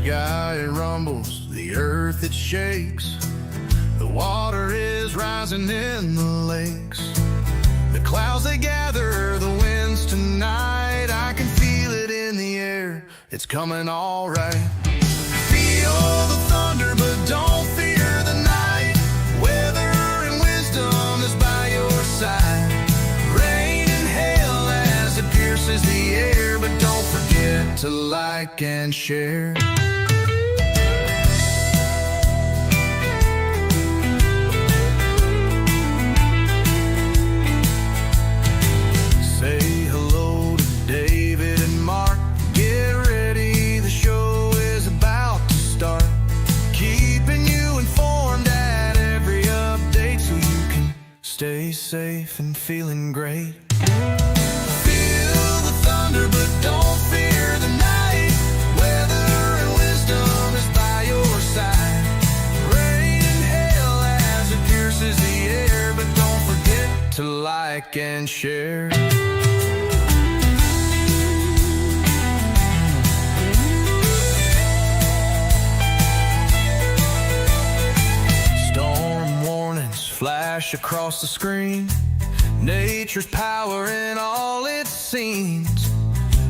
sky it rumbles, the earth it shakes. The water is rising in the lakes. The clouds they gather, the winds tonight. I can feel it in the air, it's coming all right. Feel the thunder, but don't fear the night. Weather and wisdom is by your side. Rain and hail as it pierces the air, but don't forget to like and share. Say hello to David and Mark. Get ready, the show is about to start. Keeping you informed at every update so you can stay safe and feeling great. Feel the thunder, but don't fear the night. Weather and wisdom is by your side. Rain and hail as it pierces the air, but don't forget to like and share. Storm warnings flash across the screen. Nature's power in all its scenes.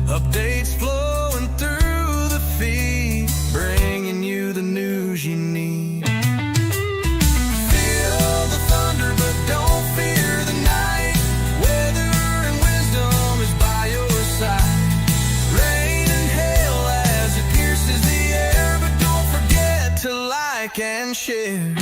Updates flowing through the feed, bringing you the news you need. Feel the thunder, but don't fear the night. Weather and wisdom is by your side. Rain and hail as it pierces the air, but don't forget to like and share.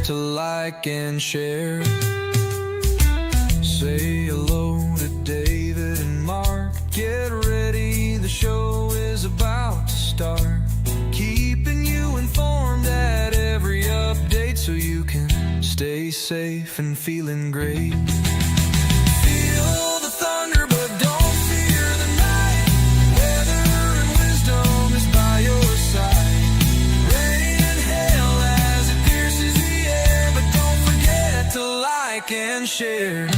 To like and share. Say hello to David and Mark. Get ready, the show is about to start. Keeping you informed at every update so you can stay safe and feeling great. Feel the thunder, but don't fear the night. Weather and wisdom is by your side. To like and share.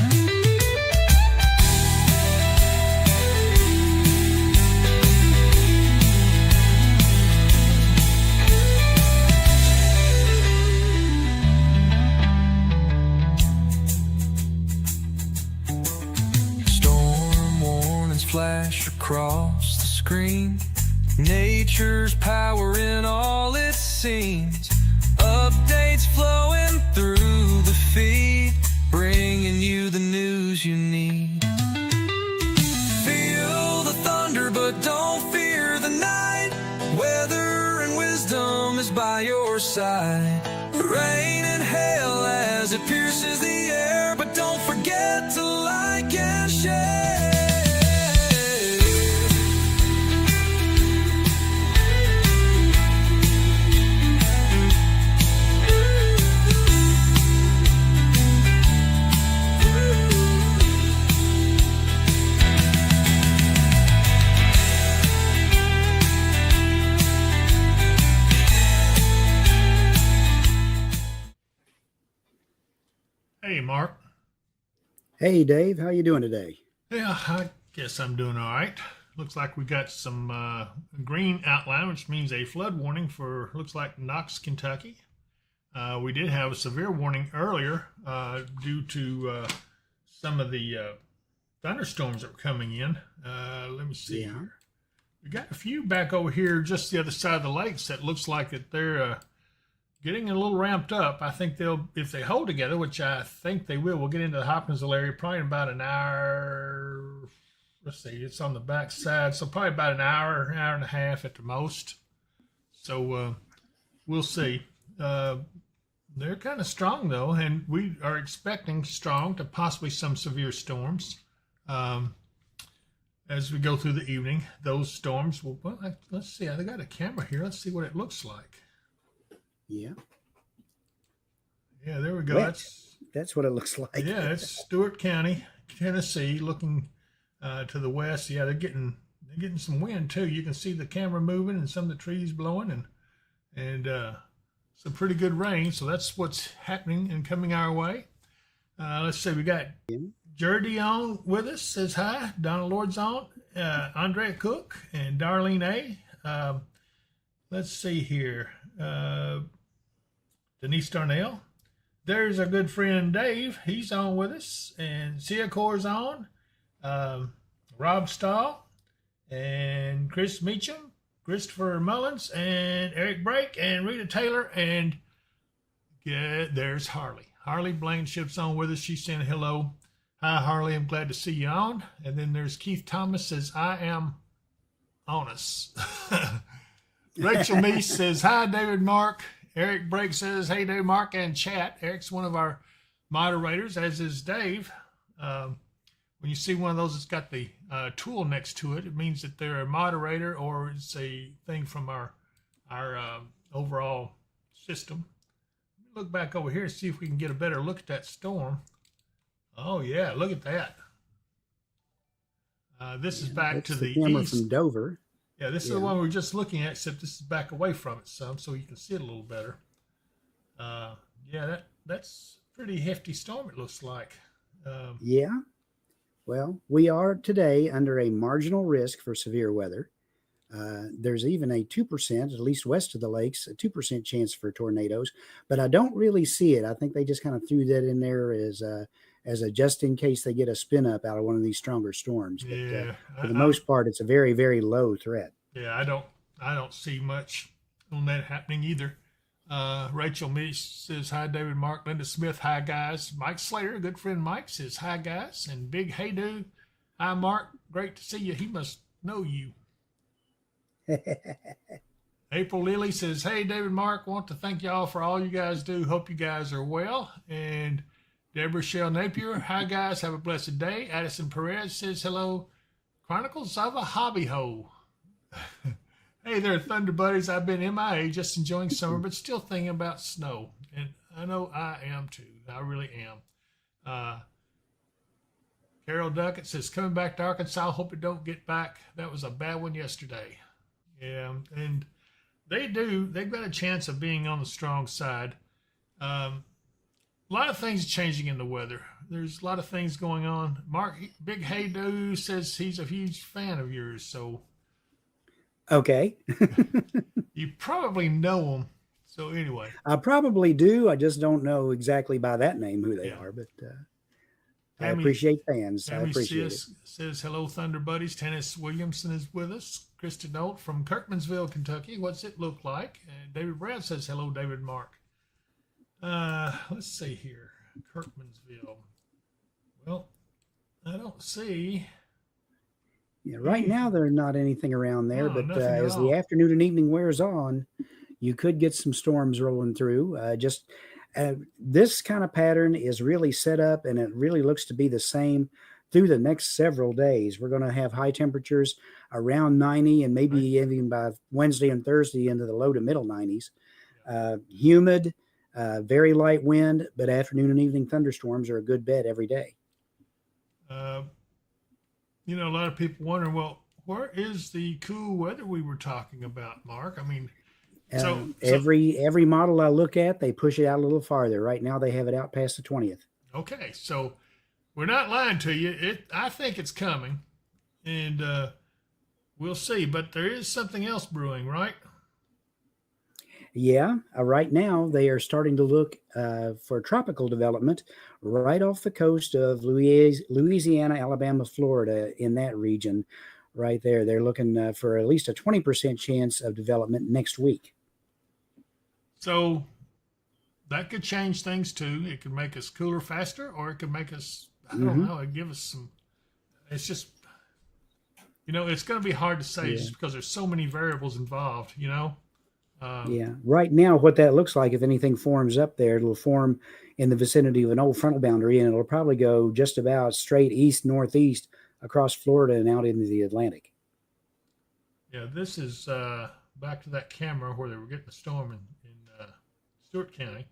Storm warnings flash across the screen. Nature's power in all its scenes. Updates flowing through the feed, bringing you the news you need. Feel the thunder, but don't fear the night. Weather and wisdom is by your side. Rain and hail as it pierces the air, but don't forget to like and share. Hey, Mark. Hey, Dave. How you doing today? Yeah, I guess I'm doing all right. Looks like we got some green outline, which means a flood warning for looks like Knox, Kentucky. We did have a severe warning earlier due to some of the thunderstorms that were coming in. Let me see Yeah. here. We got a few back over here, just the other side of the lakes. That looks like that they're getting a little ramped up. I think they'll, if they hold together, which I think they will. We'll get into the Hopkinsville area probably in about an hour. Let's see, it's on the back side, so probably about an hour, hour and a half at the most. So we'll see. They're kind of strong though, and we are expecting strong to possibly some severe storms. Um, as we go through the evening, those storms will, well, let's see, I got a camera here. Let's see what it looks like. Yeah. Yeah, there we go. Wet. That's what it looks like. Yeah, it's Stewart County, Tennessee, looking to the west. Yeah, they're getting some wind too. You can see the camera moving and some of the trees blowing and some pretty good rain. So that's what's happening and coming our way. Let's see, we got Jordy on with us, says hi. Donna Lord's on, Andrea Cook and Darlene A. Let's see here. Denise Darnell. There's our good friend Dave. He's on with us. And Sia Core's on. Rob Stahl. And Chris Meacham. Christopher Mullins. And Eric Brake. And Rita Taylor. And yeah, there's Harley. Harley Blankenship's on with us. She's saying hello. Hi, Harley. I'm glad to see you on. And then there's Keith Thomas says, I am on us. Rachel Meese says, hi, David Mark. Eric Brake says, hey, David Mark and chat. Eric's one of our moderators, as is Dave. When you see one of those that's got the tool next to it, it means that they're a moderator or it's a thing from our overall system. Let me look back over here and see if we can get a better look at that storm. Oh, yeah, look at that. This is back to the camera east. From Dover. Yeah, this is the one we were just looking at, except this is back away from it some, so you can see it a little better. Yeah, that's pretty hefty storm, it looks like. Yeah. Well, we are today under a marginal risk for severe weather. There's even a 2%, at least west of the lakes, a 2% chance for tornadoes, but I don't really see it. I think they just kind of threw that in there as a just in case they get a spin up out of one of these stronger storms. But Yeah, for the most part, it's a very, very low threat. Yeah, I don't see much on that happening either. Rachel Meese says, hi, David Mark. Linda Smith, hi, guys. Mike Slater, good friend Mike, says, hi, guys. And Big Hey Dude, hi, Mark. Great to see you. He must know you. April Lilly says, hey, David Mark, want to thank y'all for all you guys do. Hope you guys are well. And Deborah Shell Napier, hi, guys. Have a blessed day. Addison Perez says, hello. Chronicles of a Hobby Hole. Hey there, Thunder Buddies. I've been MIA, just enjoying summer, but still thinking about snow. And I know I am too. I really am. Carol Duckett says, coming back to Arkansas, hope it don't get back. That was a bad one yesterday. Yeah, and they've got a chance of being on the strong side. A lot of things changing in the weather. There's a lot of things going on. Mark, Big Hey Dude says he's a huge fan of yours, so. Okay. You probably know them. So anyway. I probably do. I just don't know exactly by that name who they are, but I appreciate fans. I appreciate it. Says, hello, Thunder Buddies. Tennis Williamson is with us. Kristen Nolt from Kirkmansville, Kentucky. What's it look like? And David Brad says, hello, David Mark. Let's see here. Kirkmansville. Well, I don't see. Yeah, right now there's not anything around there, No, but nothing at as all. the afternoon and evening wears on, you could get some storms rolling through. This kind of pattern is really set up, and it really looks to be the same through the next several days. We're going to have high temperatures around 90 and maybe even by Wednesday and Thursday into the low to middle 90s. Humid, very light wind, but afternoon and evening thunderstorms are a good bet every day. You know, a lot of people wondering, well, where is the cool weather we were talking about, Mark? I mean, every model I look at, they push it out a little farther. Right now, they have it out past the 20th. Okay, so We're not lying to you. I think it's coming, and we'll see. But there is something else brewing, right? Yeah, right now they are starting to look for tropical development right off the coast of Louisiana, Alabama, Florida, in that region right there. They're looking for at least a 20% chance of development next week. So that could change things too. It could make us cooler faster, or it could make us, I don't know, it give us some, it's just, it's going to be hard to say just because there's so many variables involved, Yeah, right now, what that looks like, if anything forms up there, it'll form in the vicinity of an old frontal boundary, and it'll probably go just about straight east, northeast across Florida and out into the Atlantic. Yeah, this is back to that camera where they were getting the storm in Stewart County.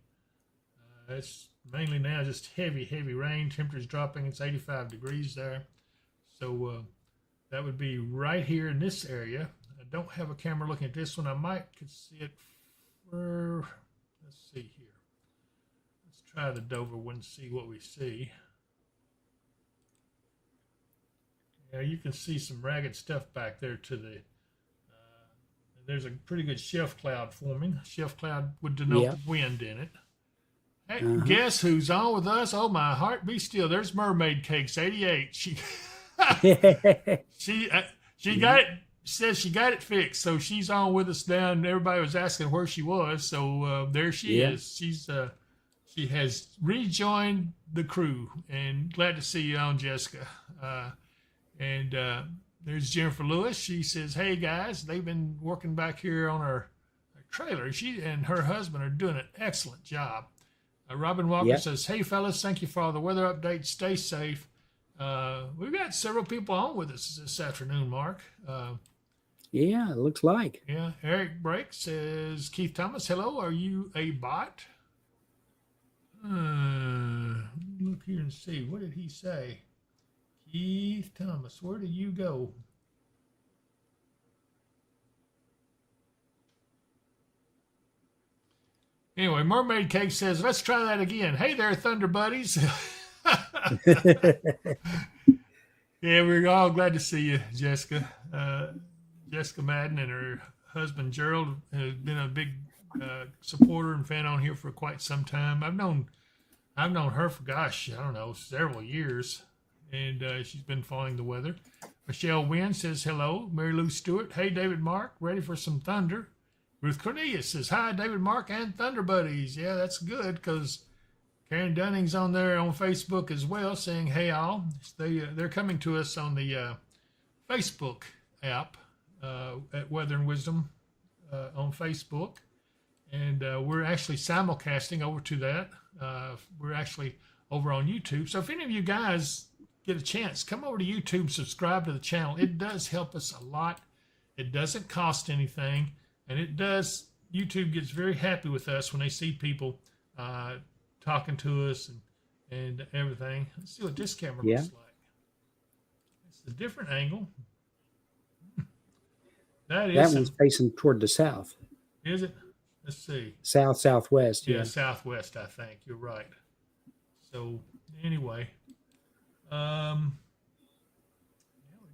It's mainly now just heavy rain. Temperature's dropping. It's 85 degrees there. So that would be right here in this area. I don't have a camera looking at this one. I could see it for, let's see here. Let's try the Dover one and see what we see. Yeah, you can see some ragged stuff back there to the, there's a pretty good shelf cloud forming. Shelf cloud would denote wind in it. Hey, guess who's on with us? Oh, my heart be still. There's Mermaid Cakes 88. She got it. Says she got it fixed, so she's on with us now. And everybody was asking where she was, so there she is. She has rejoined the crew, and glad to see you on, Jessica. And there's Jennifer Lewis. She says, "Hey guys, they've been working back here on our trailer. She and her husband are doing an excellent job." Robin Walker says, "Hey fellas, thank you for all the weather updates. Stay safe." We've got several people on with us this afternoon, Mark. Yeah, it looks like. Yeah, Eric Brake says, "Keith Thomas, hello. Are you a bot?" Look here and see. What did he say? Keith Thomas, where did you go? Anyway, Mermaid Cake says, "Let's try that again. Hey there, Thunder Buddies." Yeah, we're all glad to see you, Jessica. Jessica Madden and her husband Gerald has been a big supporter and fan on here for quite some time. I've known her for, gosh, I don't know, several years, and she's been following the weather. Michelle Wynn says hello. Mary Lou Stewart, hey David Mark, ready for some thunder? Ruth Cornelius says hi, David Mark and Thunder Buddies. Yeah, that's good because Karen Dunning's on there on Facebook as well, saying hey all. They're coming to us on the Facebook app at Weather and Wisdom on Facebook, and we're actually simulcasting over to that. We're actually over on YouTube. So if any of you guys get a chance, come over to YouTube, subscribe to the channel. It does help us a lot. It doesn't cost anything, and YouTube gets very happy with us when they see people talking to us and everything. Let's see what this camera looks like. It's a different angle. That one's facing toward the south. Is it? Let's see. Southwest. Yeah, southwest, I think. You're right. So anyway, we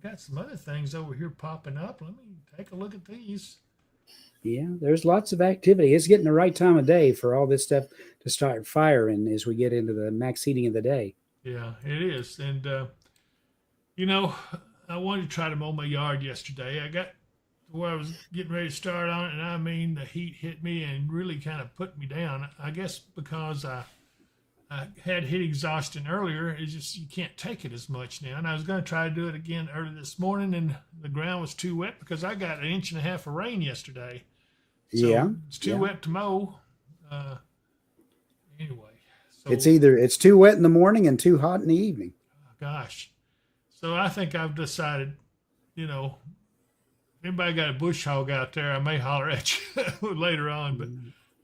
got some other things over here popping up. Let me take a look at these. Yeah, there's lots of activity. It's getting the right time of day for all this stuff to start firing as we get into the max heating of the day. Yeah, it is. And, I wanted to try to mow my yard yesterday. I got to where I was getting ready to start on it, and I mean, the heat hit me and really kind of put me down. I guess because I had heat exhaustion earlier, it's just you can't take it as much now. And I was going to try to do it again early this morning, and the ground was too wet because I got 1.5 inches of rain yesterday. So it's too wet to mow. Anyway, so it's too wet in the morning and too hot in the evening. Gosh, so I think I've decided, if anybody got a bush hog out there, I may holler at you later on. But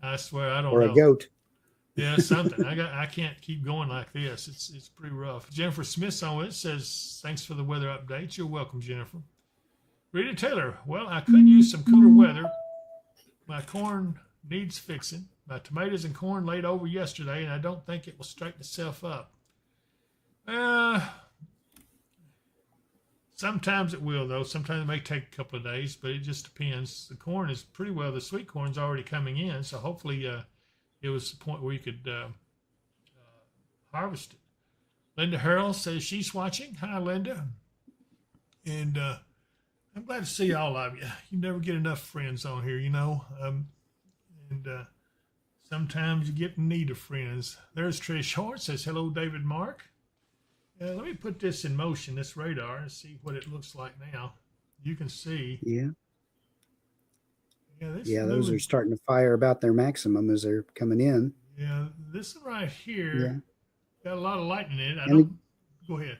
I swear I don't know. Or a goat. Yeah, something. I can't keep going like this. It's pretty rough. Jennifer Smith's on it. Says, thanks for the weather updates. You're welcome, Jennifer. Rita Taylor, well, I could use some cooler weather. My corn needs fixing. My tomatoes and corn laid over yesterday, and I don't think it will straighten itself up. Uh, Sometimes it will, though. Sometimes it may take a couple of days, but it just depends. The corn is pretty well, the sweet corn's already coming in, so hopefully it was the point where you could harvest it. Linda Harrell says she's watching. Hi, Linda. And I'm glad to see all of you. You never get enough friends on here, you know. And sometimes you get in need of friends. There's Trish Hort says, hello, David Mark. Let me put this in motion, this radar, and see what it looks like now. You can see. Yeah. Yeah, Those are starting to fire about their maximum as they're coming in. Yeah, this right here got a lot of lightning in it. Go ahead.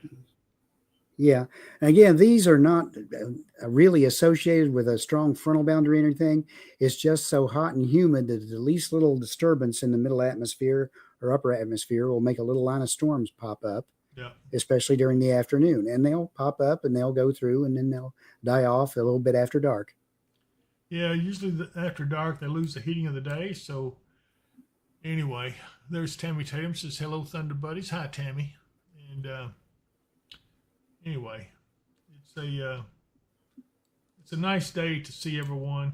Yeah. And again, these are not really associated with a strong frontal boundary or anything. It's just so hot and humid that the least little disturbance in the middle atmosphere or upper atmosphere will make a little line of storms pop up. Yeah. Especially during the afternoon. And they'll pop up and they'll go through and then they'll die off a little bit after dark. Yeah, usually after dark they lose the heating of the day. So anyway, there's Tammy Tatum says, hello, Thunder Buddies. Hi, Tammy. And anyway, it's a nice day to see everyone.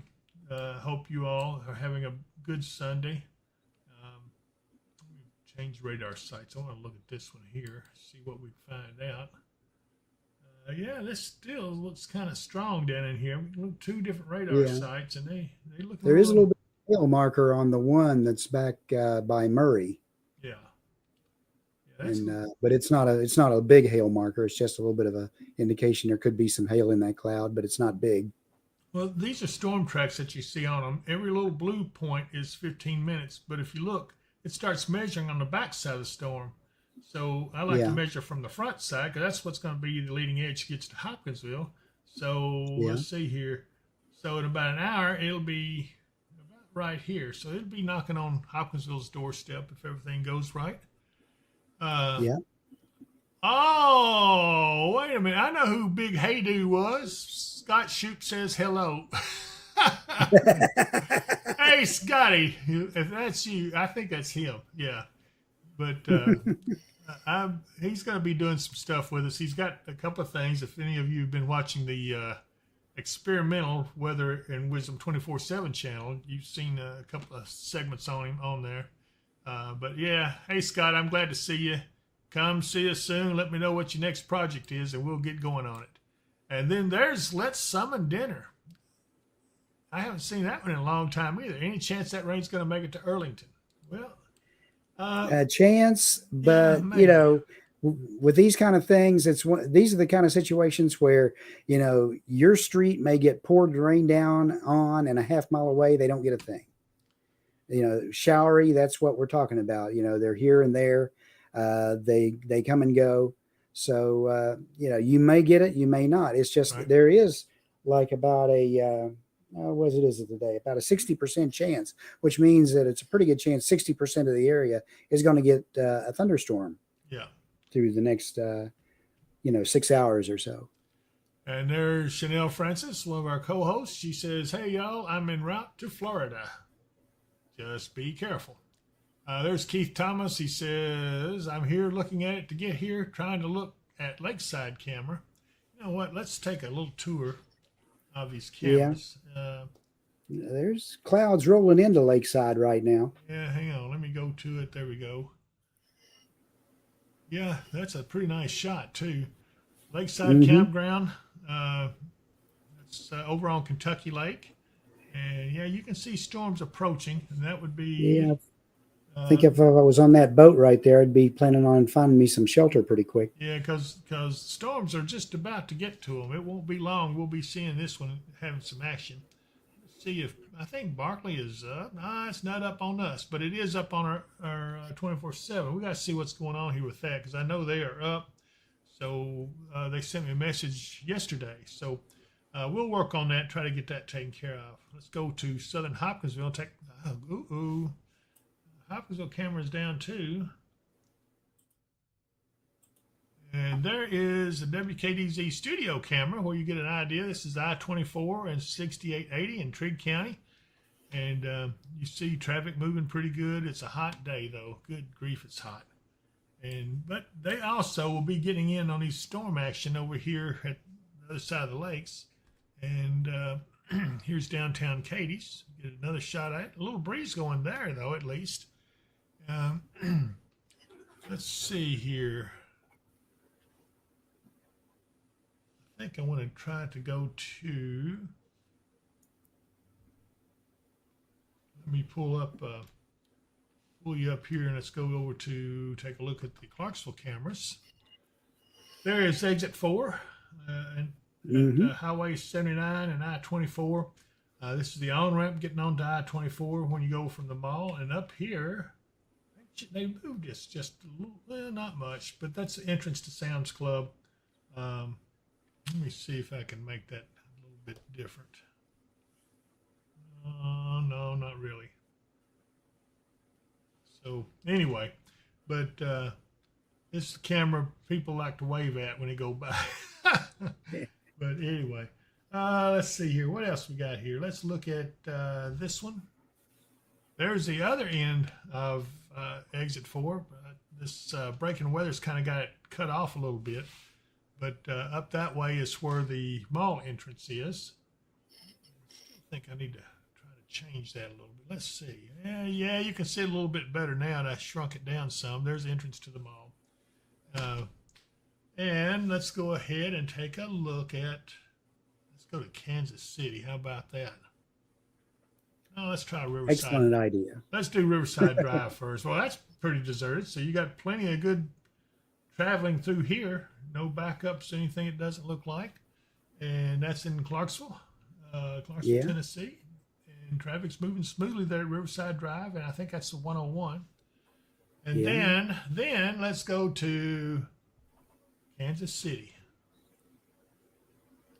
Hope you all are having a good Sunday. Change radar sites. I want to look at this one here, see what we find out. Yeah, this still looks kind of strong down in here. We look 2 different radar sites, and they look. There is a little bit of hail marker on the one that's back by Murray. Yeah. But it's not a big hail marker. It's just a little bit of a indication there could be some hail in that cloud, but it's not big. Well, these are storm tracks that you see on them. Every little blue point is 15 minutes, but if you look, it starts measuring on the back side of the storm. So I like to measure from the front side because that's what's going to be the leading edge gets to Hopkinsville. So let's see here. So in about an hour, it'll be about right here. So it'll be knocking on Hopkinsville's doorstep if everything goes right. Oh, wait a minute. I know who Big Hazy was. Scott Shoup says hello. Hey, Scotty, if that's you, I think that's him. Yeah. But he's going to be doing some stuff with us. He's got a couple of things. If any of you have been watching the experimental Weather and Wisdom 24/7 channel, you've seen a couple of segments on him on there. But yeah, hey, Scott, I'm glad to see you. Come see us soon. Let me know what your next project is, and we'll get going on it. And then there's Let's Summon Dinner. I haven't seen that one in a long time either. Any chance that rain's going to make it to Earlington? Well, a chance, but you know, with these kind of things, these are the kind of situations where, you know, your street may get poured rain down on, and a half mile away they don't get a thing. You know, showery. That's what we're talking about. You know, they're here and there. They come and go. So you know, you may get it, you may not. It's just there is like about a what is it today? About a 60% chance, which means that it's a pretty good chance 60% of the area is going to get a thunderstorm. Yeah. Through the next 6 hours or so. And there's Chanel Francis, one of our co-hosts. She says, "Hey y'all, I'm en route to Florida. Just be careful." There's Keith Thomas. He says, "I'm here looking at it to get here, trying to look at Lakeside camera." You know what? Let's take a little tour of these cameras. There's clouds rolling into Lakeside right now. Yeah, hang on. Let me go to it. There we go. Yeah, that's a pretty nice shot too. Lakeside Campground. It's over on Kentucky Lake. And yeah, you can see storms approaching. And that would be... Yeah, I think if I was on that boat right there, I'd be planning on finding me some shelter pretty quick. Yeah, because storms are just about to get to them. It won't be long. We'll be seeing this one having some action. Let's see if I think Barkley is up. Nah, it's not up on us, but it is up on our 24/7. We got to see what's going on here with that because I know they are up. So they sent me a message yesterday. So we'll work on that, try to get that taken care of. Let's go to Southern Hopkinsville. Hopkinsville camera's down too. And there is the WKDZ studio camera where you get an idea. This is I-24 and 6880 in Trigg County. And you see traffic moving pretty good. It's a hot day though. Good grief, it's hot. But they also will be getting in on these storm action over here at the other side of the lakes. And here's downtown Katie's. Get another shot at it. A little breeze going there, though, at least. Let's see here. I think I want to try to go to. Let me pull you up here, and let's go over to take a look at the Clarksville cameras. There is exit 4 and Highway 79 and I-24. This is the on-ramp getting onto I-24 when you go from the mall. And up here, they moved this just a little, well, not much, but that's the entrance to Sam's Club. Let me see if I can make that a little bit different. No, not really. So anyway, but this is the camera people like to wave at when they go by. But anyway, let's see here. What else we got here? Let's look at this one. There's the other end of exit 4. This breaking weather's kind of got it cut off a little bit. But up that way is where the mall entrance is. I think I need to try to change that a little bit. Let's see. Yeah, you can see it a little bit better now. I shrunk it down some. There's the entrance to the mall. And let's go ahead and take a look at, let's go to Kansas City. How about that? Oh, let's try Riverside. Excellent idea. Let's do Riverside Drive first. Well, that's pretty deserted. So you got plenty of good traveling through here. No backups, anything it doesn't look like. And that's in Clarksville, Tennessee. And traffic's moving smoothly there at Riverside Drive, and I think that's the 101. And then let's go to Kansas City.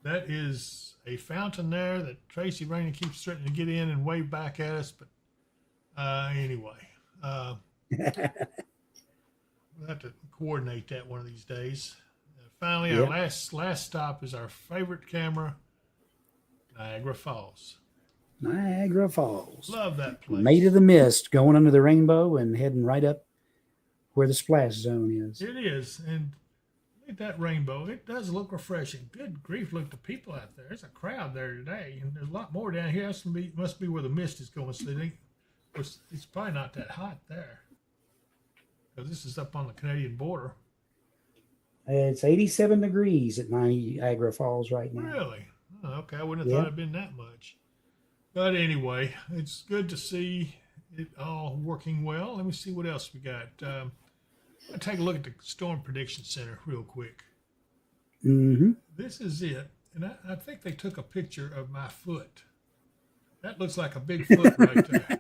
That is a fountain there that Tracy Rainey keeps threatening to get in and wave back at us. But anyway, we'll have to coordinate that one of these days. Finally, our last stop is our favorite camera, Niagara Falls. Niagara Falls. Love that place. Made of the mist, going under the rainbow and heading right up where the splash zone is. It is. And look at that rainbow. It does look refreshing. Good grief, look at the people out there. There's a crowd there today. And there's a lot more down here. That must be where the mist is going. So it's probably not that hot there. Because this is up on the Canadian border. It's 87 degrees at Niagara Falls right now. Really? Oh, okay. I wouldn't have thought it'd been that much. But anyway, it's good to see it all working well. Let me see what else we got. I'm going to take a look at the Storm Prediction Center real quick. This is it. And I think they took a picture of my foot. That looks like a big foot right there.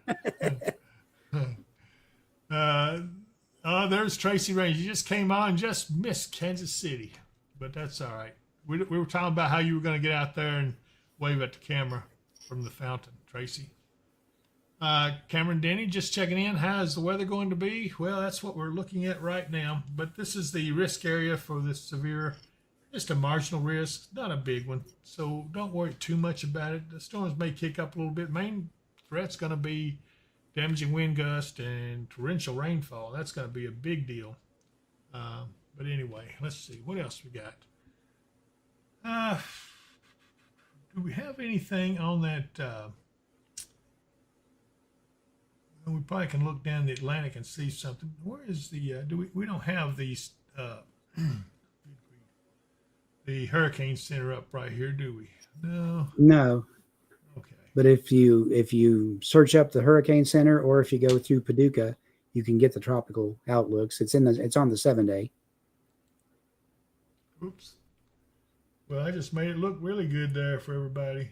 There's Tracy Rainey. You just came on, just missed Kansas City. But that's all right. We were talking about how you were going to get out there and wave at the camera from the fountain, Tracy. Cameron Denny just checking in. How's the weather going to be? Well, that's what we're looking at right now. But this is the risk area for this severe, just a marginal risk, not a big one. So don't worry too much about it. The storms may kick up a little bit. Main threat's going to be damaging wind gust and torrential rainfall. That's going to be a big deal. But anyway, let's see. What else we got? Do we have anything on that? We probably can look down the Atlantic and see something. Where is the? We don't have these the Hurricane Center up right here, do we? No. Okay. But if you search up the Hurricane Center, or if you go through Paducah, you can get the tropical outlooks. It's on the 7-day. Oops. Well, I just made it look really good there for everybody.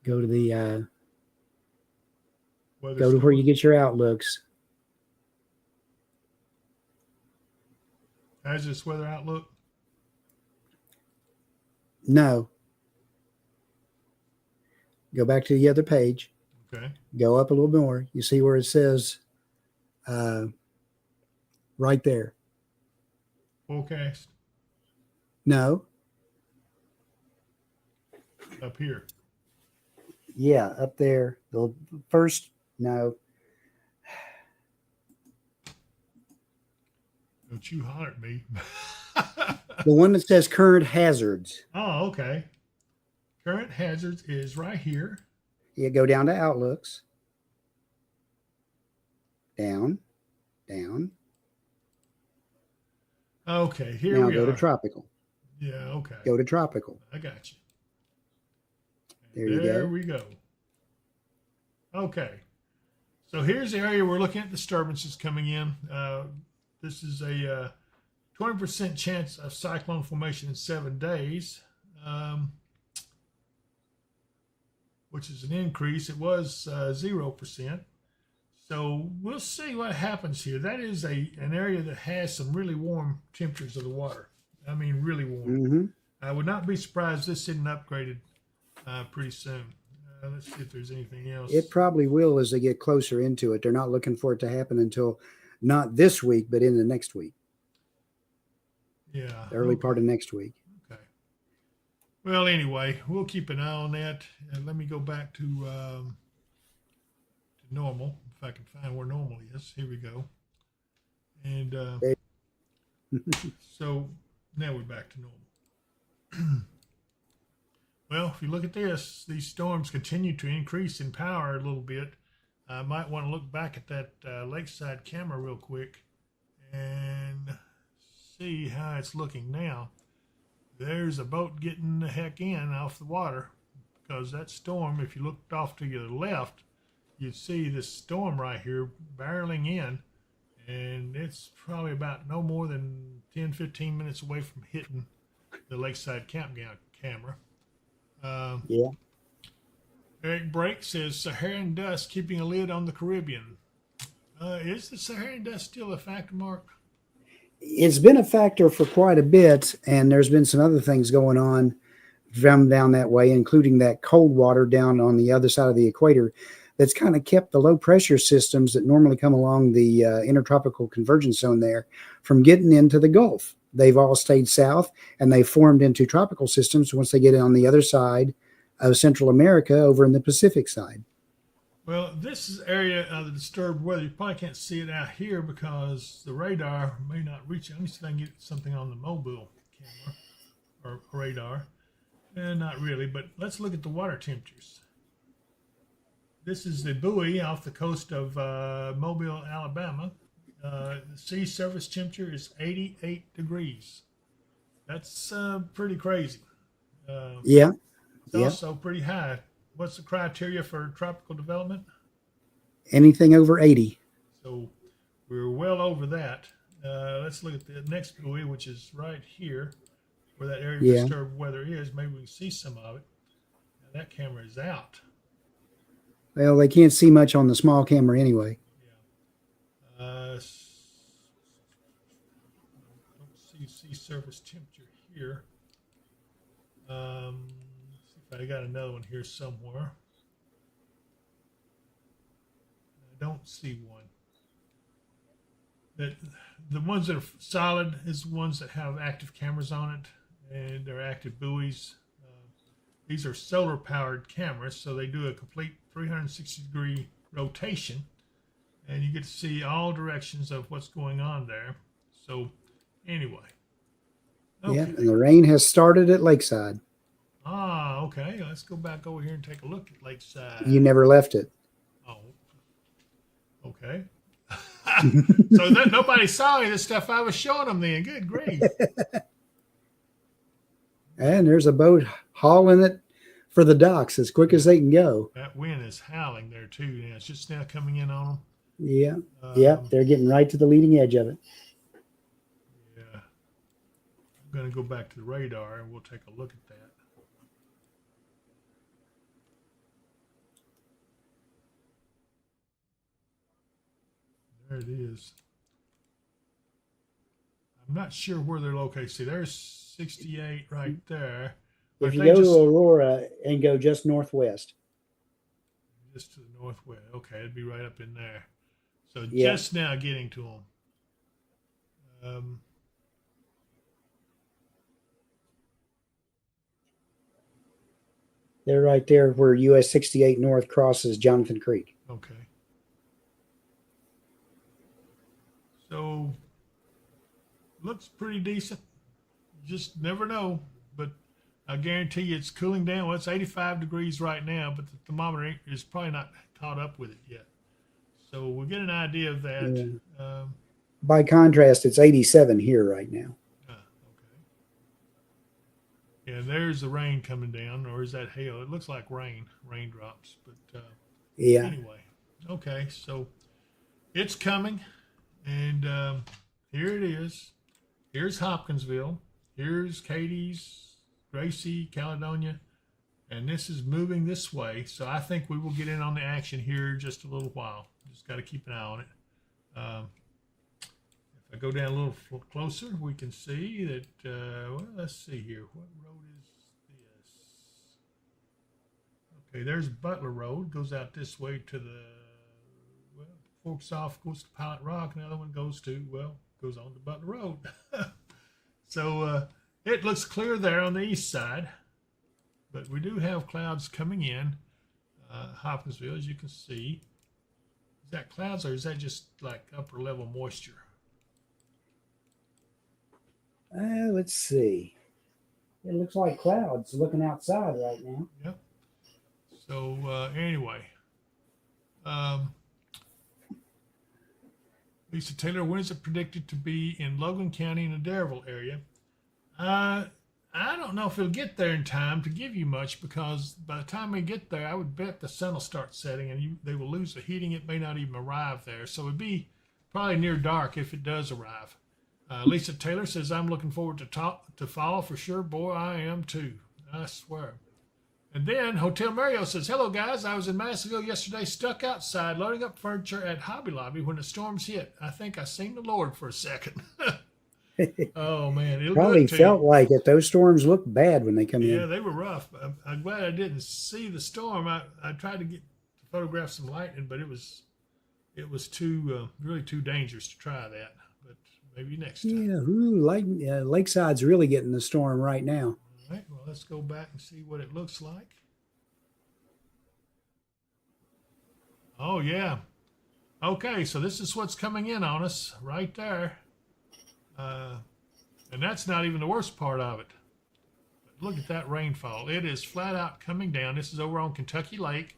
Go to the where you get your outlooks. How's this weather outlook? No. Go back to the other page. Okay. Go up a little more. You see where it says right there. Forecast. No. Up here. Yeah, up there. The first, no, Don't you holler at me. the one that says current hazards. Oh, okay. Current hazards is right here. You go down to outlooks. Down, down. Okay, here Now we go to are. tropical. Yeah, okay. Go to tropical. I got you. There you There go. we go. Okay. So here's the area we're looking at disturbances coming in. This is a 20% chance of cyclone formation in 7 days, which is an increase. It was 0%. So we'll see what happens here. That is an area that has some really warm temperatures of the water. I mean, really warm. Mm-hmm. I would not be surprised this isn't upgraded pretty soon. Let's see if there's anything else. It probably will as they get closer into it. They're not looking for it to happen until not this week, but in the next week. Yeah. The early part of next week. Okay. Well, anyway, we'll keep an eye on that. And let me go back to normal, if I can find where normal is. Here we go. And so now we're back to normal. Well, if you look at this, these storms continue to increase in power a little bit. I might want to look back at that lakeside camera real quick and see how it's looking now. There's a boat getting the heck in off the water because that storm, if you looked off to your left, you'd see this storm right here barreling in, and it's probably about no more than 10-15 minutes away from hitting the lakeside campground camera. Yeah. Eric Brake says Saharan dust keeping a lid on the Caribbean. Is the Saharan dust still a factor, Mark? It's been a factor for quite a bit, and there's been some other things going on from down that way, including that cold water down on the other side of the equator that's kind of kept the low pressure systems that normally come along the intertropical convergence zone there from getting into the Gulf. They've all stayed south, and they formed into tropical systems once they get on the other side of Central America over in the Pacific side. Well, this is area of the disturbed weather. You probably can't see it out here because the radar may not reach it. Let me see if I can get something on the mobile camera or radar. Not really, but let's look at the water temperatures. This is the buoy off the coast of Mobile, Alabama. The sea surface temperature is 88 degrees. That's pretty crazy. Yeah. It's also pretty high. What's the criteria for tropical development? Anything over 80. So we're well over that. Let's look at the next buoy, which is right here, where that area of disturbed weather is. Maybe we can see some of it. Now, that camera is out. Well, they can't see much on the small camera anyway. Yeah. Don't see sea surface temperature here. Let's see if I got another one here somewhere. I don't see one. The ones that are solid is the ones that have active cameras on it, and they're active buoys. These are solar powered cameras, so they do a complete 360-degree rotation, and you get to see all directions of what's going on there. So anyway. Okay. Yeah, and the rain has started at Lakeside. Ah, okay. Let's go back over here and take a look at Lakeside. You never left it. Oh, okay. So that nobody saw any of the stuff I was showing them then. Good grief. And there's a boat hauling it for the docks as quick as they can go. That wind is howling there too. Now it's just now coming in on them. Yeah. Yeah. They're getting right to the leading edge of it. Yeah. I'm going to go back to the radar and we'll take a look at that. There it is. I'm not sure where they're located. See, there's 68 right there. If you go to Aurora and go just northwest. Just to the northwest. Okay, it'd be right up in there. So yeah. Just now getting to them. They're right there where US 68 North crosses Jonathan Creek. Okay. So, looks pretty decent. Just never know. But I guarantee you it's cooling down. Well, it's 85 degrees right now, but the thermometer is probably not caught up with it yet. So we'll get an idea of that. Yeah. By contrast, it's 87 here right now. Okay. Yeah, there's the rain coming down, or is that hail? It looks like raindrops. But Yeah. anyway, okay. So it's coming, and here it is. Here's Hopkinsville. Here's Katie's, Gracie, Caledonia, and this is moving this way. So I think we will get in on the action here just a little while. Just got to keep an eye on it. If I go down a little closer, we can see that, well, let's see here. What road is this? Okay, there's Butler Road. Goes out this way to the, well, forks off, goes to Pilot Rock. Another one goes to, well, goes on to Butler Road. So it looks clear there on the east side, but we do have clouds coming in. Hopkinsville, as you can see. Is that clouds or is that just like upper level moisture? Let's see. It looks like clouds looking outside right now. Yep. So anyway, Lisa Taylor, when is it predicted to be in Logan County in the Darrell area? I don't know if it'll get there in time to give you much, because by the time we get there, I would bet the sun will start setting and they will lose the heating. It may not even arrive there. So it'd be probably near dark if it does arrive. Lisa Taylor says, I'm looking forward to fall for sure. Boy, I am too. I swear. And then Hotel Mario says, hello, guys. I was in Madisonville yesterday, stuck outside, loading up furniture at Hobby Lobby when the storms hit. I think I seen the Lord for a second. Oh, man. It'll Probably felt like it. Those storms look bad when they come in. Yeah, they were rough. I'm glad I didn't see the storm. I tried to photograph some lightning, but it was too really too dangerous to try that. But maybe next time. Yeah, Lakeside's really getting the storm right now. All right, well, let's go back and see what it looks like. Oh, yeah. Okay, so this is what's coming in on us right there. And that's not even the worst part of it. But look at that rainfall. It is flat out coming down. This is over on Kentucky Lake,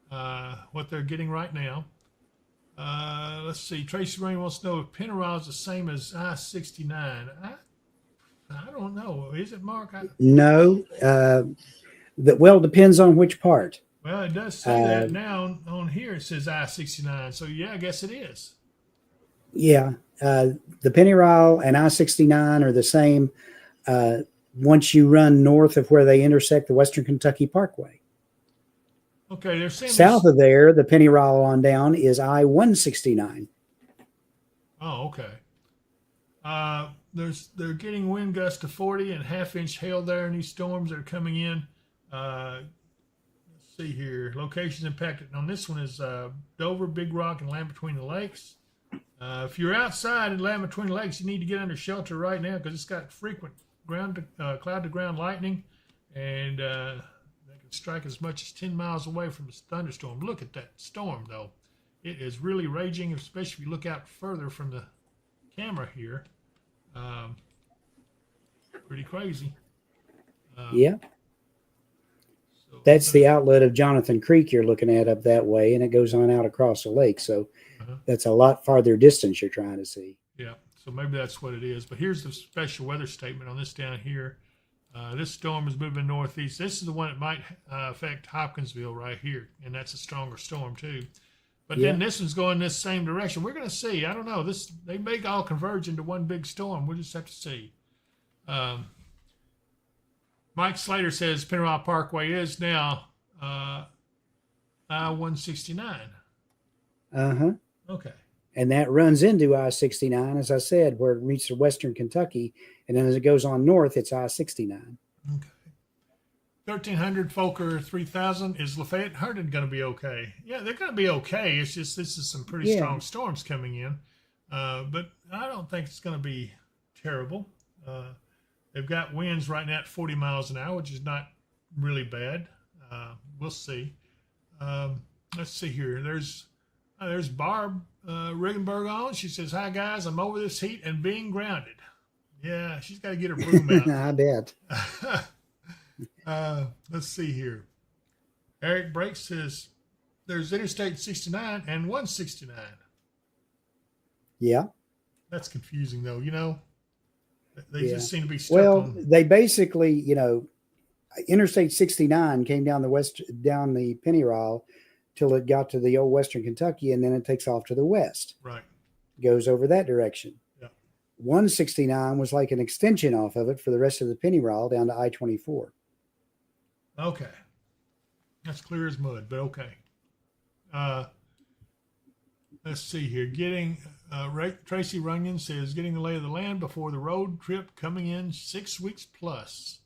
what they're getting right now. Let's see. Tracy Rain wants to know if Pennyroyal is the same as I-69. I don't know. Is it, Mark? No. Well, depends on which part. Well, it does say that now on here. It says I-69. So, yeah, I guess it is. Yeah. The Pennyroyal and I-69 are the same once you run north of where they intersect the Western Kentucky Parkway. Okay, they're saying south of there, the Pennyroyal on down is I-169. Oh, okay. They're getting wind gusts to 40 and half-inch hail there in these storms that are coming in. Let's see here. Locations impacted on this one is Dover, Big Rock, and Land Between the Lakes. If you're outside in Land Between the Lakes, you need to get under shelter right now because it's got frequent cloud-to-ground lightning, and they can strike as much as 10 miles away from a thunderstorm. Look at that storm, though. It is really raging, especially if you look out further from the camera here. Pretty crazy. Yeah. So that's the outlet of Jonathan Creek you're looking at up that way, and it goes on out across the lake. So that's a lot farther distance you're trying to see. Yeah, so maybe that's what it is. But here's the special weather statement on this down here. This storm is moving northeast. This is the one that might affect Hopkinsville right here, and that's a stronger storm too. But then this one's going this same direction. We're going to see. I don't know. They may all converge into one big storm. We'll just have to see. Mike Slater says Pennyroyal Parkway is now I-169. Uh-huh. Okay. And that runs into I-69, as I said, where it reaches Western Kentucky. And then as it goes on north, it's I-69. Okay. 1,300 Folker 3,000. Is Lafayette Herndon going to be okay? Yeah, they're going to be okay. It's just this is some pretty strong storms coming in. But I don't think it's going to be terrible. They've got winds right now at 40 miles an hour, which is not really bad. We'll see. Let's see here. There's Barb Riggenberg on. She says, "Hi guys, I'm over this heat and being grounded." Yeah, she's got to get her broom out. I bet. Let's see here. Eric Brake says there's Interstate 69 and 169. Yeah. That's confusing though. They just seem to be stuck Well, on. they basically, Interstate 69 came down down the Pennyrile till it got to the old Western Kentucky, and then it takes off to the west. Right. Goes over that direction. Yeah. 169 was like an extension off of it for the rest of the Pennyrile down to I-24. Okay. That's clear as mud, but okay. Let's see here. Tracy Runyon says, getting the lay of the land before the road trip coming in 6 weeks plus.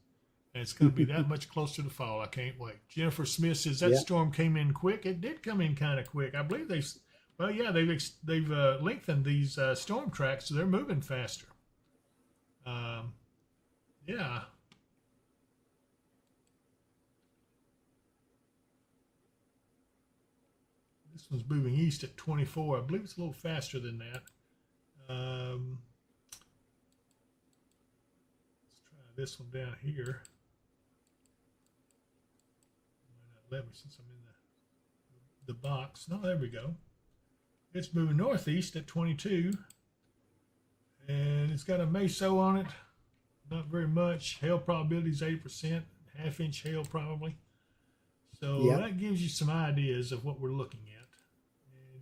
And it's going to be that much closer to fall. I can't wait. Jennifer Smith says that storm came in quick. It did come in kind of quick. I believe they've lengthened these storm tracks, so they're moving faster. Yeah. This one's moving east at 24. I believe it's a little faster than that. Let's try this one down here. Let me, since I'm in the box. No, there we go. It's moving northeast at 22, and it's got a meso on it. Not very much. Hail probability is 80%, half-inch hail probably. So that gives you some ideas of what we're looking at.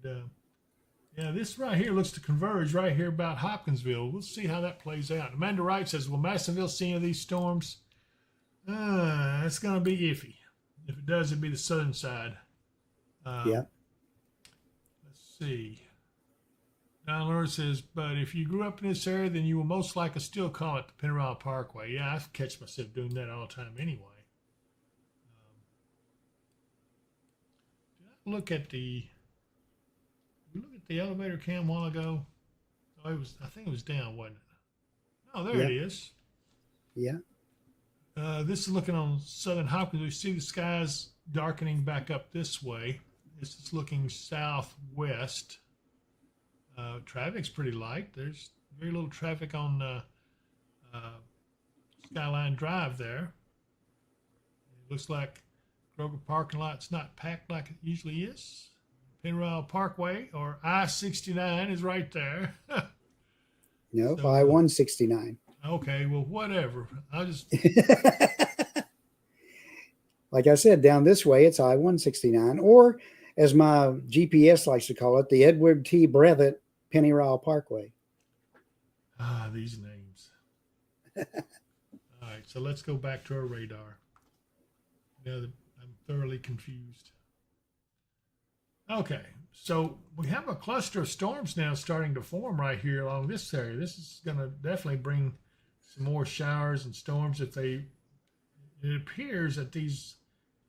And yeah, this right here looks to converge right here about Hopkinsville. We'll see how that plays out. Amanda Wright says, will Madisonville see any of these storms? It's going to be iffy. If it does, it'd be the southern side. Let's see. Don Lord says, but if you grew up in this area, then you will most likely still call it the Pennyrile Parkway. Yeah, I catch myself doing that all the time anyway. Did I look at the elevator cam a while ago? Oh, I think it was down, wasn't it? Oh, there it is. Yeah. This is looking on southern Hopkins. We see the skies darkening back up this way. This is looking southwest. Traffic's pretty light. There's very little traffic on Skyline Drive there. It looks like Kroger parking lot's not packed like it usually is. Pennyrile Parkway, or I-69, is right there. Nope, I-169. Okay, well, whatever. I'll just... Like I said, down this way, it's I-169, or as my GPS likes to call it, the Edward T. Breathitt Pennyrile Parkway. These names. All right, so let's go back to our radar. Now that I'm thoroughly confused. Okay, so we have a cluster of storms now starting to form right here along this area. This is going to definitely bring some more showers and storms. It appears that these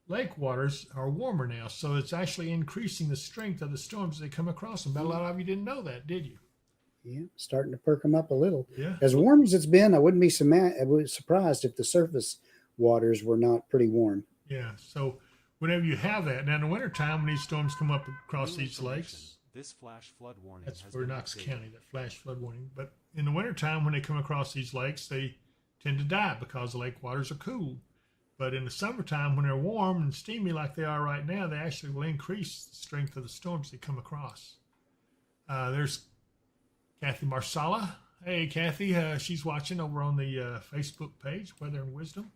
lake waters are warmer now, so it's actually increasing the strength of the storms as they come across them. But a lot of you didn't know that, did you? Yeah, starting to perk them up a little. Yeah. As warm as it's been, I wouldn't be surprised if the surface waters were not pretty warm. Yeah, so whenever you have that, now in the wintertime, when these storms come up across these lakes, this flash flood warning that's has for been Knox updated. County, that flash flood warning. But in the wintertime, when they come across these lakes, they tend to die because the lake waters are cool. But in the summertime, when they're warm and steamy like they are right now, they actually will increase the strength of the storms they come across. There's Kathy Marsala. Hey, Kathy, she's watching over on the Facebook page, Weather and Wisdom.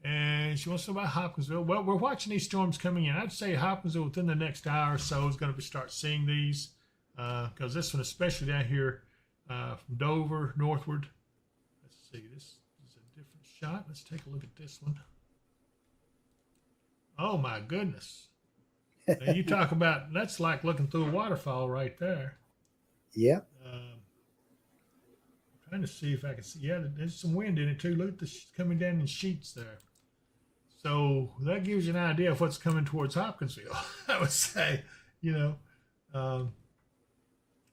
And she wants to know about Hopkinsville. Well, we're watching these storms coming in. I'd say Hopkinsville within the next hour or so is going to start seeing these because this one, especially down here from Dover northward. Let's see, this is a different shot. Let's take a look at this one. Oh, my goodness. Now, you talk about, that's like looking through a waterfall right there. Yep. Trying to see if I can see. Yeah, there's some wind in it too. Look at this coming down in sheets there. So that gives you an idea of what's coming towards Hopkinsville, I would say, and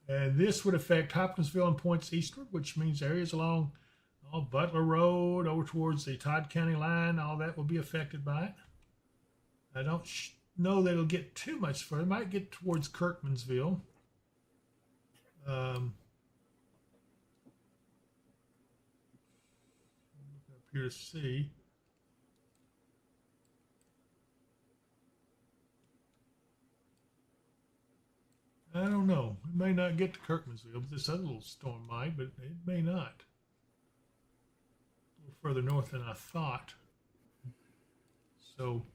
this would affect Hopkinsville and points eastward, which means areas along Butler Road over towards the Todd County line, all that will be affected by it. I don't know that it'll get too much further. It might get towards Kirkmansville. Up here to see. I don't know. It may not get to Kirkmansville, but this other little storm might, but it may not. A little further north than I thought. So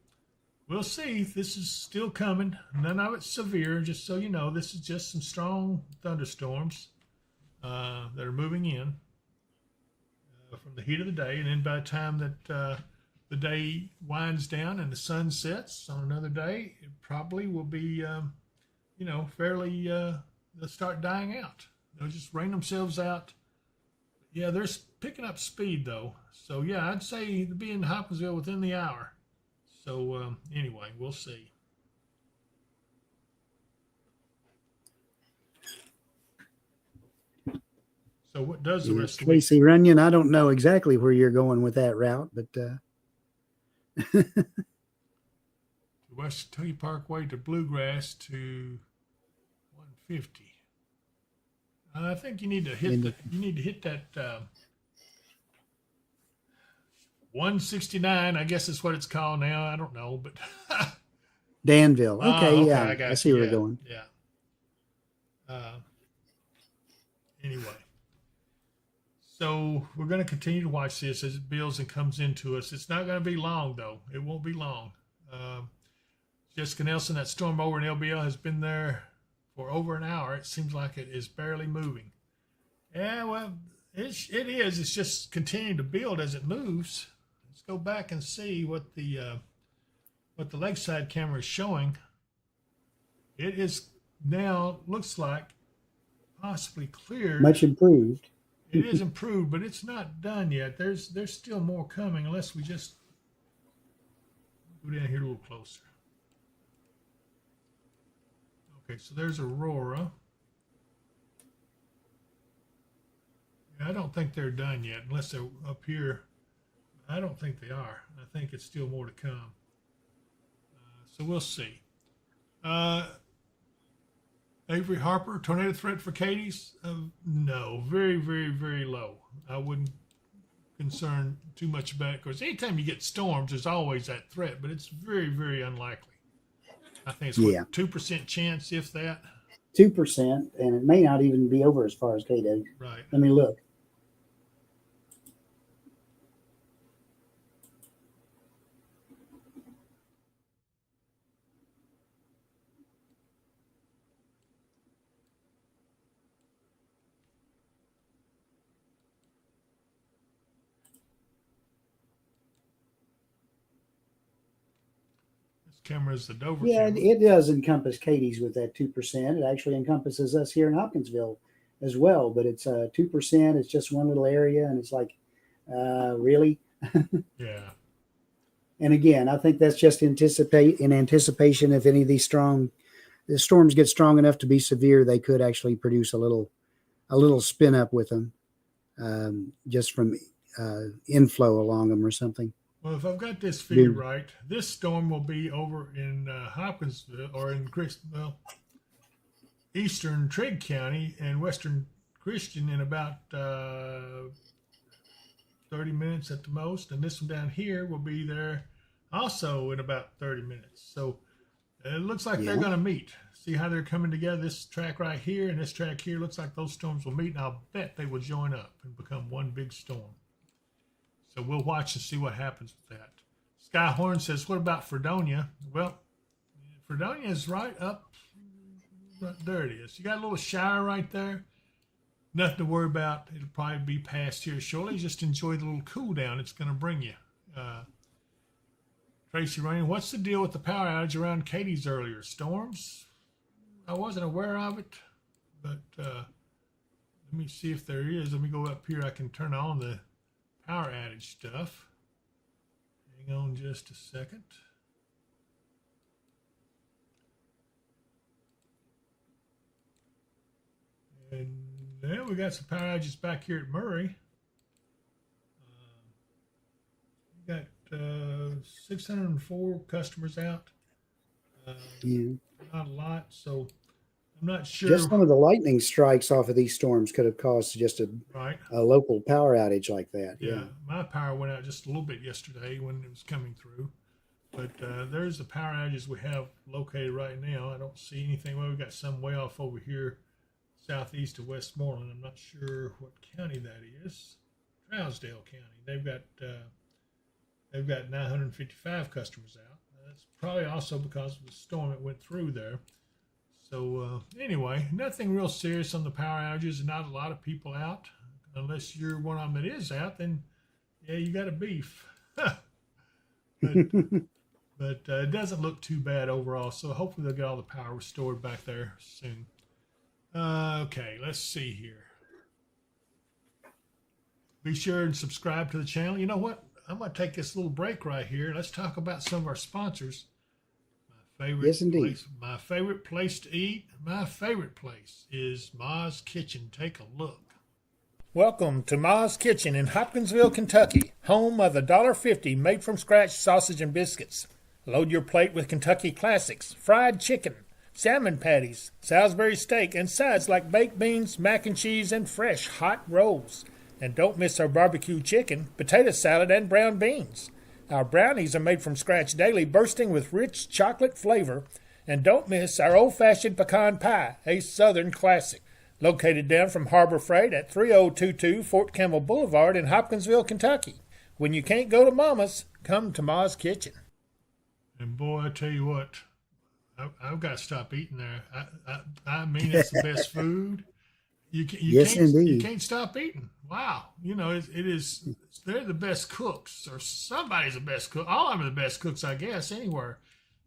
we'll see. This is still coming. None of it's severe, just so you know. This is just some strong thunderstorms that are moving in from the heat of the day. And then by the time that the day winds down and the sun sets on another day, it probably will be fairly, they'll start dying out. They'll just rain themselves out. Yeah, they're picking up speed, though. So, yeah, I'd say they'll be in Hopkinsville within the hour. So, anyway, we'll see. So, what does the rest of the week? Tracy Runyon, I don't know exactly where you're going with that route, but... West Kentucky Parkway to Bluegrass to 150. I think you need to hit that 169. I guess is what it's called now. I don't know, but Danville. Okay, yeah, I see where we're going. Yeah. Anyway, so we're going to continue to watch this as it builds and comes into us. It's not going to be long, though. It won't be long. Jessica Nelson, that storm over in LBL has been there for over an hour. It seems like it is barely moving. Yeah, well, it is. It's just continuing to build as it moves. Let's go back and see what the lakeside camera is showing. It is now, looks like, possibly cleared. Much improved. It is improved, but it's not done yet. There's still more coming unless we just go down here a little closer. Okay, so there's Aurora. Yeah, I don't think they're done yet, unless they're up here. I don't think they are. I think it's still more to come. So we'll see. Avery Harper, tornado threat for Katie's? No, very, very, very low. I wouldn't concern too much about it, because anytime you get storms, there's always that threat, but it's very, very unlikely. I think it's 2% chance, if that. 2%, and it may not even be over as far as Kato. Right. Let me look. Camera's the Dover Yeah, camera. it does encompass Katie's with that 2%. It actually encompasses us here in Hopkinsville as well, but it's 2%. It's just one little area, and it's like, really? Yeah. And again, I think that's just in anticipation. If any of the storms get strong enough to be severe, they could actually produce a little spin up with them, just from inflow along them or something. Well, if I've got this figure right, this storm will be over in Hopkinsville or in eastern Trigg County and western Christian in about 30 minutes at the most. And this one down here will be there also in about 30 minutes. So it looks like they're going to meet. See how they're coming together? This track right here and this track here looks like those storms will meet, and I'll bet they will join up and become one big storm. So we'll watch and see what happens with that. Skyhorn says, what about Fredonia? Well, Fredonia is right up. There it is. You got a little shower right there. Nothing to worry about. It'll probably be past here shortly. Just enjoy the little cool down it's going to bring you. Tracy Rain, what's the deal with the power outage around Katie's earlier? Storms? I wasn't aware of it, but let me see if there is. Let me go up here. I can turn on the power outage stuff. Hang on just a second. And then we got some power outages back here at Murray. We got 604 customers out. Yeah. Not a lot, so I'm not sure. Just some of the lightning strikes off of these storms could have caused just Right. a local power outage like that. Yeah, my power went out just a little bit yesterday when it was coming through. But there's the power outages we have located right now. I don't see anything. Well, we got some way off over here, southeast of Westmoreland. I'm not sure what county that is. Trousdale County. They've got 955 customers out. That's probably also because of the storm that went through there. So anyway, nothing real serious on the power outages. Not a lot of people out. Unless you're one of them that is out, then yeah, you got a beef. But it doesn't look too bad overall. So hopefully they'll get all the power restored back there soon. Okay, let's see here. Be sure and subscribe to the channel. You know what? I'm going to take this little break right here. Let's talk about some of our sponsors. Yes, indeed. My favorite place to eat. My favorite place is Ma's Kitchen. Take a look. Welcome to Ma's Kitchen in Hopkinsville, Kentucky, home of the $1.50 made from scratch sausage and biscuits. Load your plate with Kentucky classics, fried chicken, salmon patties, Salisbury steak, and sides like baked beans, mac and cheese, and fresh hot rolls. And don't miss our barbecue chicken, potato salad, and brown beans. Our brownies are made from scratch daily, bursting with rich chocolate flavor. And don't miss our old-fashioned pecan pie, a Southern classic. Located down from Harbor Freight at 3022 Fort Campbell Boulevard in Hopkinsville, Kentucky. When you can't go to Mama's, come to Ma's Kitchen. And boy, I tell you what, I've got to stop eating there. I mean, it's the best food. Indeed. You can't stop eating. Wow. You know, it is, they're the best cooks, or somebody's the best cook. All of them are the best cooks, I guess, anywhere.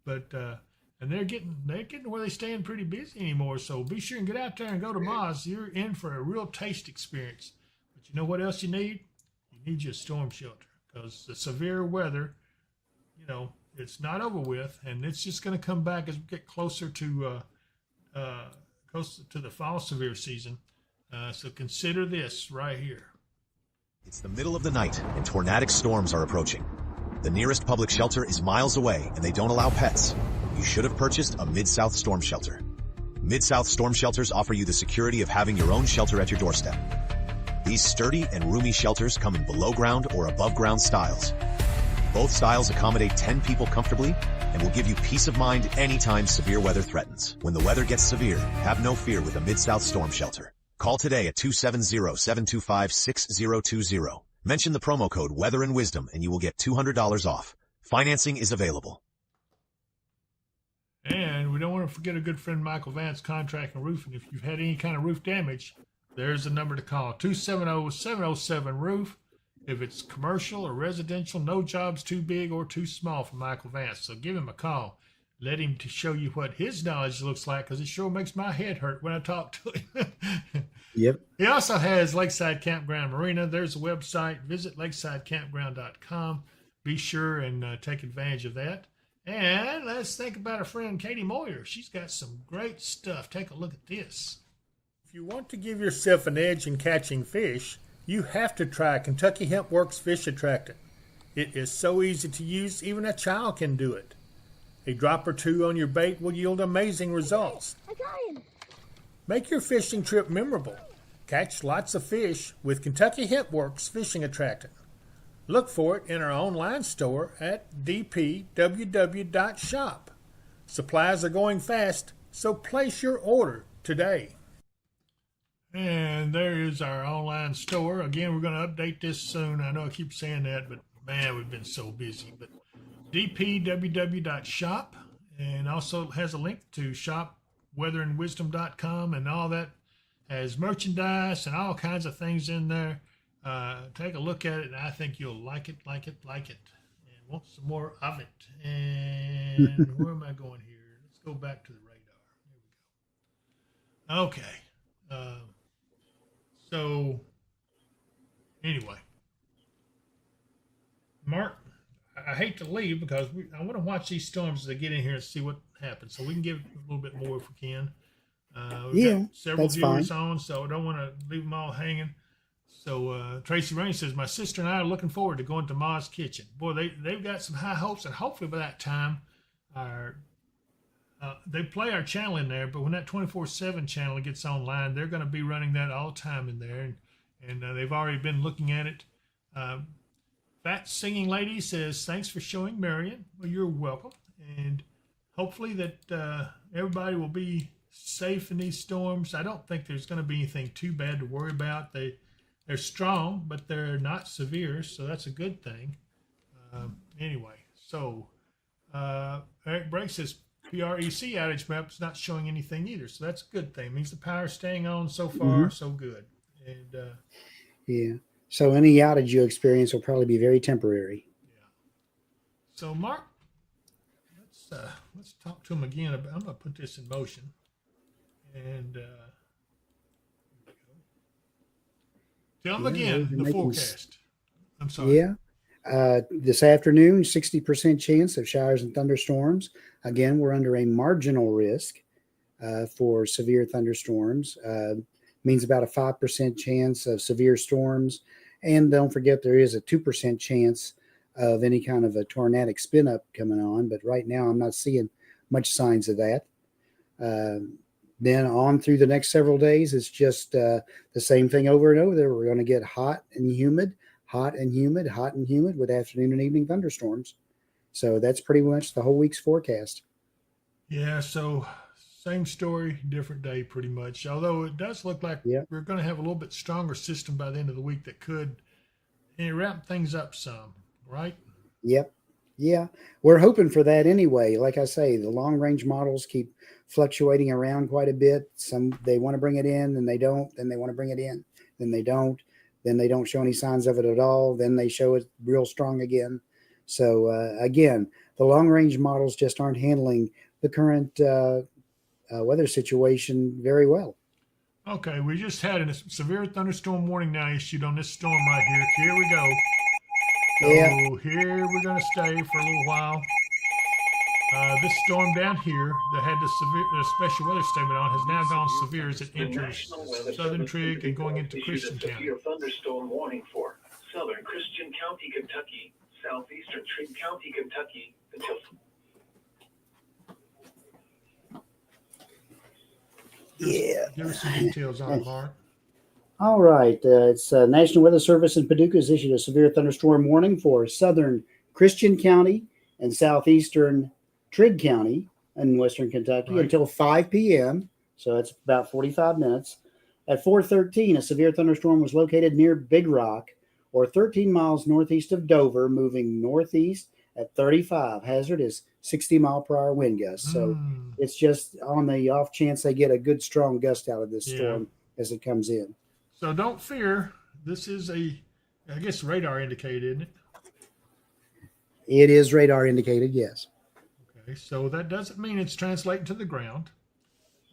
But, and they're getting where they staying pretty busy anymore. So be sure and get out there and go to Ma's. You're in for a real taste experience. But you know what else you need? You need your storm shelter, because the severe weather, you know, it's not over with, and it's just going to come back as we get closer to the fall severe season. So consider this right here. It's the middle of the night, and tornadic storms are approaching. The nearest public shelter is miles away, and they don't allow pets. You should have purchased a Mid-South storm shelter. Mid-South storm shelters offer you the security of having your own shelter at your doorstep. These sturdy and roomy shelters come in below ground or above ground styles. Both styles accommodate 10 people comfortably and will give you peace of mind anytime severe weather threatens. When the weather gets severe, have no fear with a Mid-South storm shelter. Call today at 270-725-6020. Mention the promo code Weather and Wisdom and you will get $200 off. Financing is available. And we don't want to forget a good friend, Michael Vance, Contract and Roofing. If you've had any kind of roof damage, there's the number to call, 270-707-ROOF. If it's commercial or residential, no job's too big or too small for Michael Vance. So give him a call. Let him to show you what his knowledge looks like, because it sure makes my head hurt when I talk to him. Yep. He also has Lakeside Campground Marina. There's a website. Visit lakesidecampground.com. Be sure and take advantage of that. And let's think about our friend Katie Moyer. She's got some great stuff. Take a look at this. If you want to give yourself an edge in catching fish, you have to try Kentucky Hemp Works Fish Attractant. It is so easy to use, even a child can do it. A drop or two on your bait will yield amazing results. I got him. Make your fishing trip memorable. Catch lots of fish with Kentucky Hemp Works Fishing Attractant. Look for it in our online store at dpww.shop. Supplies are going fast, so place your order today. And there is our online store. Again, we're going to update this soon. I know I keep saying that, but man, we've been so busy. But dpww.shop, and also has a link to shopweatherandwisdom.com, and all that has merchandise and all kinds of things in there. Take a look at it, and I think you'll like it, and want some more of it. And where am I going here? Let's go back to the radar. Here we go. Okay. So anyway, Mark, I hate to leave because I want to watch these storms as they get in here and see what happens. So we can give a little bit more if we can. We've got several viewers on, so I don't want to leave them all hanging. So Tracy Rain says, my sister and I are looking forward to going to Ma's Kitchen. Boy, they've got some high hopes, and hopefully by that time, they play our channel in there. But when that 24/7 channel gets online, they're going to be running that all the time in there, and they've already been looking at it. Fat Singing Lady says, thanks for showing Marion. Well, you're welcome, and hopefully that everybody will be safe in these storms. I don't think there's going to be anything too bad to worry about. They're strong, but they're not severe, so that's a good thing. Anyway, so Eric Brake says PREC outage map is not showing anything either, so that's a good thing. It means the power's staying on so far, so good. And yeah, so any outage you experience will probably be very temporary. yeah. So Mark, let's talk to him again. I'm going to put this in motion, and tell him again the forecast. I'm sorry. Yeah. This afternoon, 60% chance of showers and thunderstorms. Again, we're under a marginal risk for severe thunderstorms. Means about a 5% chance of severe storms. And don't forget, there is a 2% chance of any kind of a tornadic spin up coming on. But right now, I'm not seeing much signs of that. Then on through the next several days, it's just the same thing over and over there. We're going to get hot and humid, hot and humid, hot and humid with afternoon and evening thunderstorms. So that's pretty much the whole week's forecast. Yeah, so same story, different day pretty much. Although it does look like we're going to have a little bit stronger system by the end of the week that could wrap things up some, right? Yep. Yeah, we're hoping for that anyway. Like I say, the long range models keep fluctuating around quite a bit. Some they want to bring it in, then they don't. Then they want to bring it in, then they don't. Then they don't show any signs of it at all. Then they show it real strong again. So again, the long range models just aren't handling the current weather situation very well. Okay, we just had a severe thunderstorm warning now issued on this storm right here. Here we go. So here we're going to stay for a little while. This storm down here that had the special weather statement on has now gone severe as it enters southern Trigg and going into Christian County. Severe thunderstorm warning for southern Christian County, Kentucky, southeastern Trigg County, Kentucky, until Give us some details on it, Mark. All right. It's National Weather Service in Paducah has issued a severe thunderstorm warning for southern Christian County and southeastern Trigg County in western Kentucky until 5 p.m. So that's about 45 minutes. At 4:13, a severe thunderstorm was located near Big Rock, or 13 miles northeast of Dover, moving northeast at 35. Hazard is 60-mile-per-hour wind gusts. So it's just on the off chance they get a good strong gust out of this storm as it comes in. So don't fear. This is I guess radar indicated, isn't it? It is radar indicated, yes. Okay, so that doesn't mean it's translating to the ground.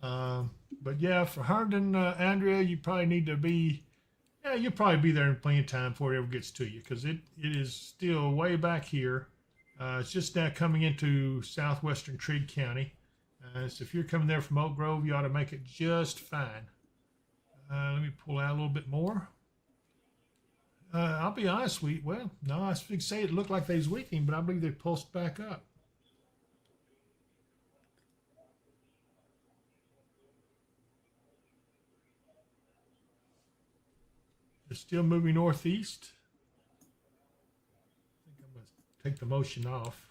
But yeah, for Herndon, Andrea, you probably need to be, you'll probably be there in plenty of time before it ever gets to you, because it is still way back here. It's just now coming into southwestern Trigg County. So if you're coming there from Oak Grove, you ought to make it just fine. Let me pull out a little bit more. I'll be honest, I was going to say it looked like they was weakening, but I believe they pulsed back up. They're still moving northeast. I think I'm going to take the motion off.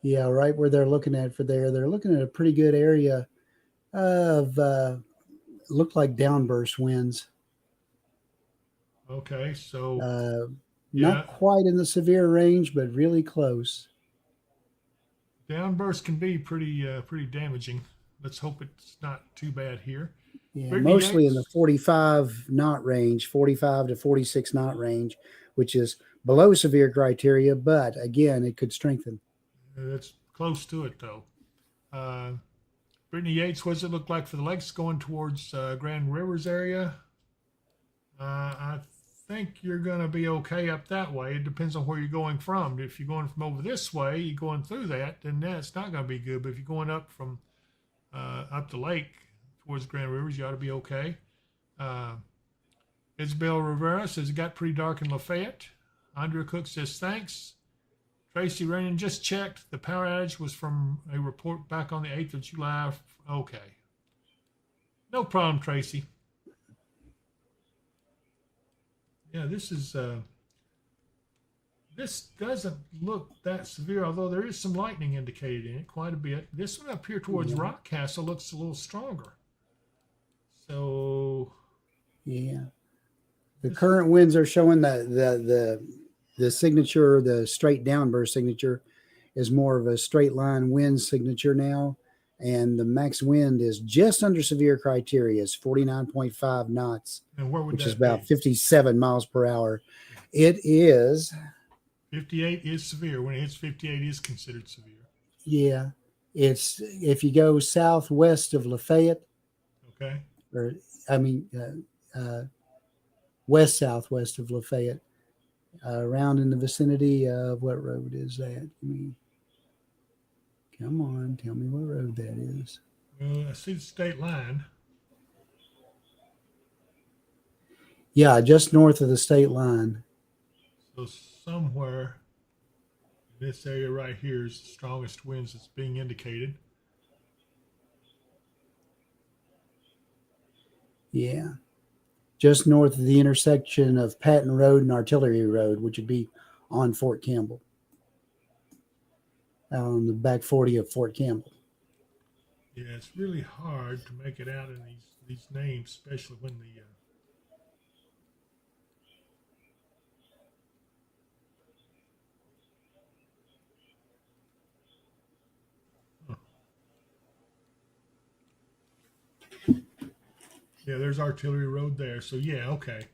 Yeah, right where they're looking at they're looking at a pretty good area of looked like downburst winds. Okay, so not quite in the severe range, but really close. Downburst can be pretty damaging. Let's hope it's not too bad here. Yeah, mostly in the 45 knot range, 45 to 46 knot range, which is below severe criteria, but again, it could strengthen. That's close to it, though. Brittany Yates, what does it look like for the lakes going towards Grand Rivers area? I think you're going to be okay up that way. It depends on where you're going from. If you're going from over this way, you're going through that, then that's not going to be good. But if you're going up from up the lake towards Grand Rivers, you ought to be okay. Isabel Rivera says it got pretty dark in Lafayette. Andrea Cook says thanks. Tracy Rainian just checked. The power outage was from a report back on the 8th of July. Okay. No problem, Tracy. Yeah, this doesn't look that severe, although there is some lightning indicated in it quite a bit. This one up here towards Rockcastle looks a little stronger. So yeah, the current winds are showing the signature, the straight downburst signature, is more of a straight line wind signature now, and the max wind is just under severe criteria. It's 49.5 knots, and where would which that is about be? 57 miles per hour. It is. 58 is severe. When it hits 58, it is considered severe. Yeah, it's if you go southwest of Lafayette, Okay. or I mean west southwest of Lafayette, around in the vicinity of what road is that? Come on, tell me what road that is. Well, I see the state line. Yeah, just north of the state line. So somewhere in this area right here is the strongest winds that's being indicated. Yeah, just north of the intersection of Patton Road and Artillery Road, which would be on Fort Campbell, on the back 40 of Fort Campbell. Yeah, it's really hard to make it out in these names, especially when the yeah, there's Artillery Road there. So yeah, okay,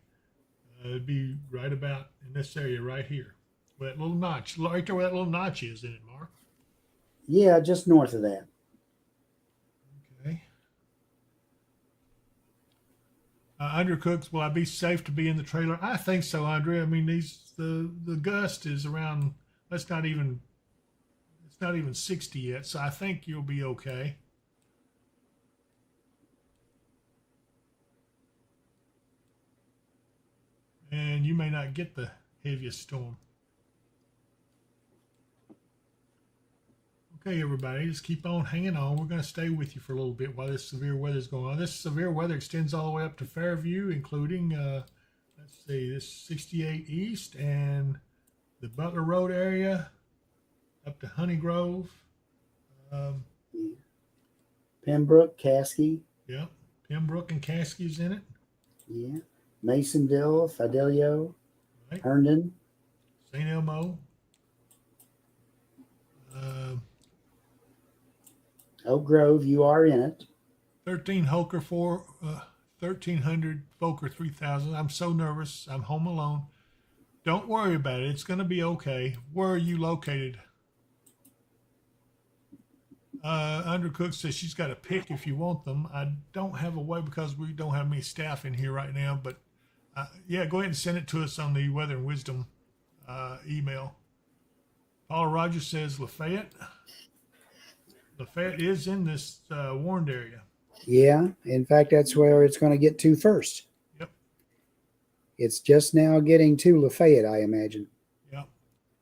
it'd be right about in this area right here, where that little notch, right there where that little notch is in it, Mark. Yeah, just north of that. Okay. Andrea Cooks, will I be safe to be in the trailer? I think so, Andrea. I mean, the gust is around. It's not even 60 yet, so I think you'll be okay. And you may not get the heaviest storm. Okay, everybody, just keep on hanging on. We're going to stay with you for a little bit while this severe weather is going on. This severe weather extends all the way up to Fairview, including, let's see, this 68 East and the Butler Road area up to Honey Grove. Pembroke, Caskey. Yeah, Pembroke and Caskey's in it. Yeah. Masonville, Fidelio, Right. Herndon. St. Elmo. Oak Grove, you are in it. 13 Hoker 1300 Foker 3000. I'm so nervous. I'm home alone. Don't worry about it. It's going to be okay. Where are you located? Undercook says she's got a pick if you want them. I don't have a way because we don't have any staff in here right now. But yeah, go ahead and send it to us on the Weather and Wisdom email. Paula Rogers says Lafayette. Lafayette is in this warned area. Yeah. In fact, that's where it's going to get to first. Yep. It's just now getting to Lafayette, I imagine. Yep.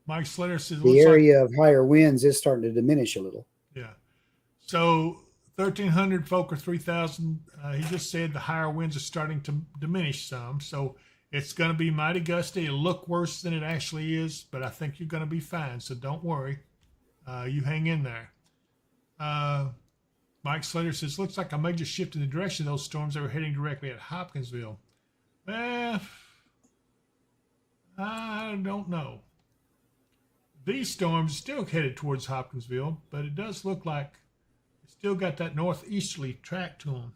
Mike Slater says The area of higher winds is starting to diminish a little. Yeah. So 1300 Foker 3000. He just said the higher winds are starting to diminish some. So it's going to be mighty gusty. It'll look worse than it actually is, but I think you're going to be fine. So don't worry. You hang in there. Mike Slater says, looks like a major shift in the direction of those storms that were heading directly at Hopkinsville. Well, I don't know. These storms still headed towards Hopkinsville, but it does look like it's still got that northeasterly track to them.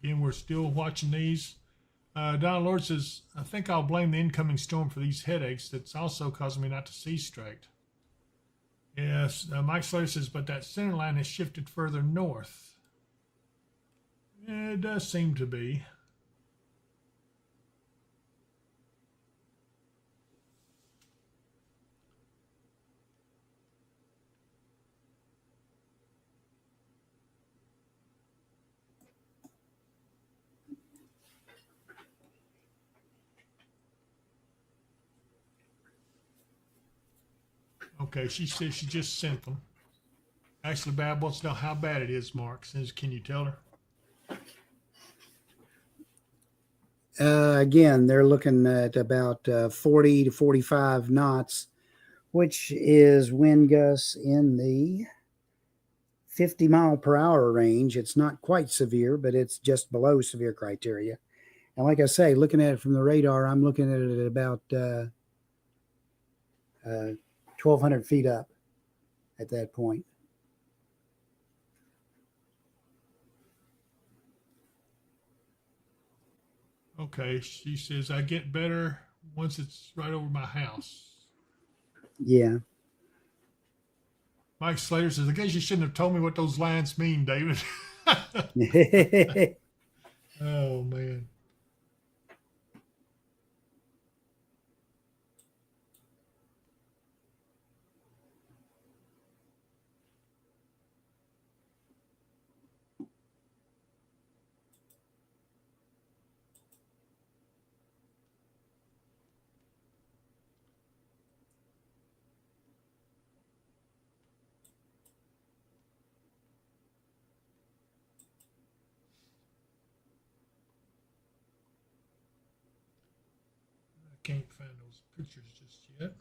Again, we're still watching these. Don Lord says, I think I'll blame the incoming storm for these headaches. That's also causing me not to see straight. Yes, Mike Slater says, but that center line has shifted further north. Yeah, it does seem to be. Okay, she says she just sent them. Ashley Babb wants to know how bad it is, Mark. Says, can you tell her? Again, they're looking at about 40 to 45 knots, which is wind gusts in the 50-mile-per-hour range. It's not quite severe, but it's just below severe criteria. And like I say, looking at it from the radar, I'm looking at it at about 1,200 feet up at that point. Okay, she says, I get better once it's right over my house. Yeah. Mike Slater says, I guess you shouldn't have told me what those lines mean, David. Oh, man. I can't find those pictures just yet.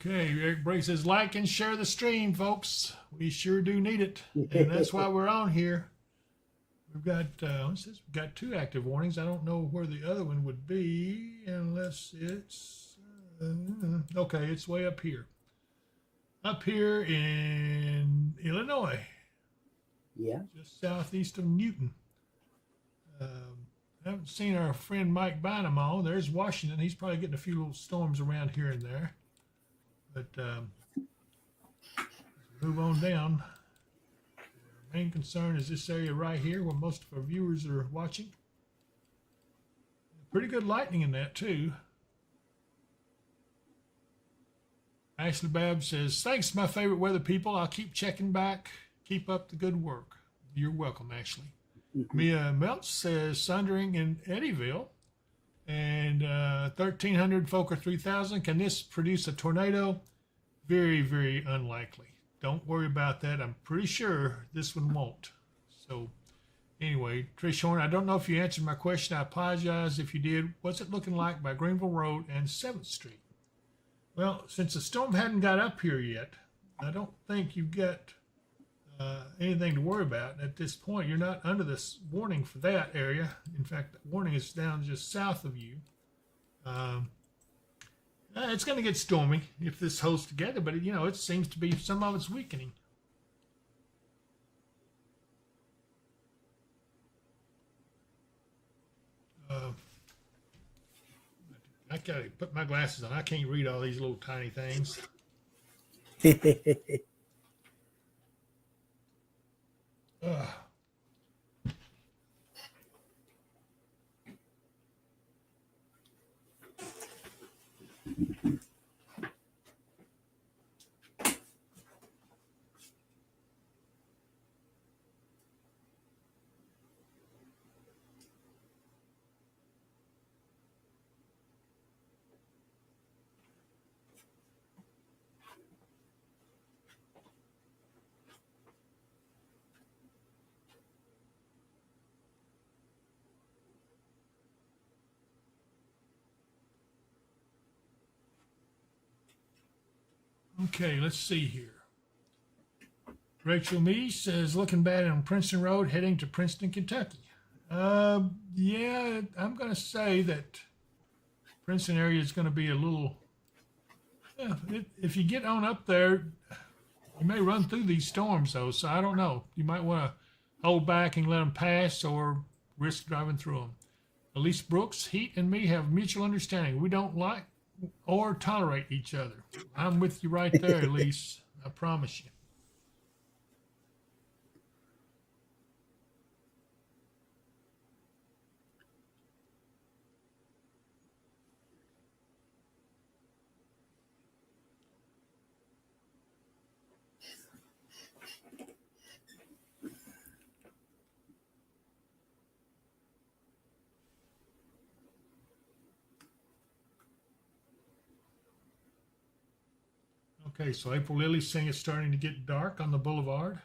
Okay, Eric Brake says, like and share the stream, folks. We sure do need it. And that's why we're on here. We've got, what's this? We've got 2 active warnings. I don't know where the other one would be unless it's, okay, it's way up here. Up here in Illinois. Yeah. Just southeast of Newton. I haven't seen our friend Mike Bynum on. There's Washington. He's probably getting a few little storms around here and there. But move on down. Our main concern is this area right here where most of our viewers are watching. Pretty good lightning in that too. Ashley Babb says, thanks, my favorite weather people. I'll keep checking back. Keep up the good work. You're welcome, Ashley. Mia Meltz says, sundering in Eddyville. And 1,300 Fokker 3000. Can this produce a tornado? Very, very unlikely. Don't worry about that. I'm pretty sure this one won't. So anyway, Trish Horn, I don't know if you answered my question. I apologize if you did. What's it looking like by Greenville Road and 7th Street? Well, since the storm hadn't got up here yet, I don't think you've got anything to worry about at this point. You're not under this warning for that area. In fact, the warning is down just south of you. It's going to get stormy if this holds together, but it seems to be some of it's weakening. I got to put my glasses on. I can't read all these little tiny things. Okay, let's see here. Rachel Mee says, looking bad on Princeton Road, heading to Princeton, Kentucky. Yeah, I'm going to say that Princeton area is going to be a little. Yeah, if you get on up there, you may run through these storms, though. So I don't know. You might want to hold back and let them pass, or risk driving through them. Elise Brooks, Heat and me have mutual understanding. We don't like or tolerate each other. I'm with you right there, Elise. I promise you. Okay, so April Lily's saying it's starting to get dark on the boulevard.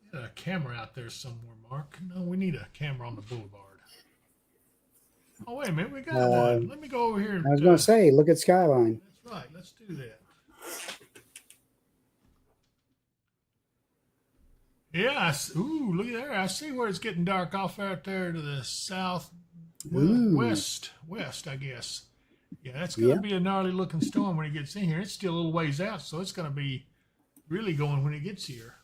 We got a camera out there somewhere, Mark. No, we need a camera on the boulevard. Oh, wait a minute. We got one. Let me go over here. I was going to say, look at Skyline. That's right. Let's do that. Yeah. Ooh, look at there. I see where it's getting dark off out there to the south, west, I guess. Yeah, that's going to be a gnarly looking storm when it gets in here. It's still a little ways out, so it's going to be really going when it gets here.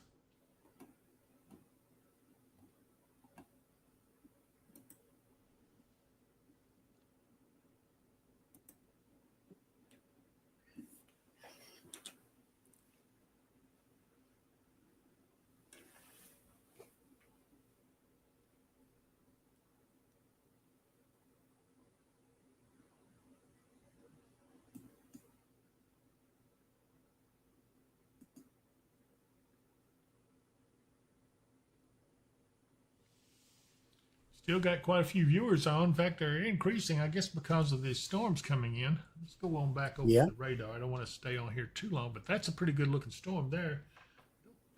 Still got quite a few viewers on. In fact, they're increasing, I guess, because of the storms coming in. Let's go on back over the radar. I don't want to stay on here too long, but that's a pretty good looking storm there.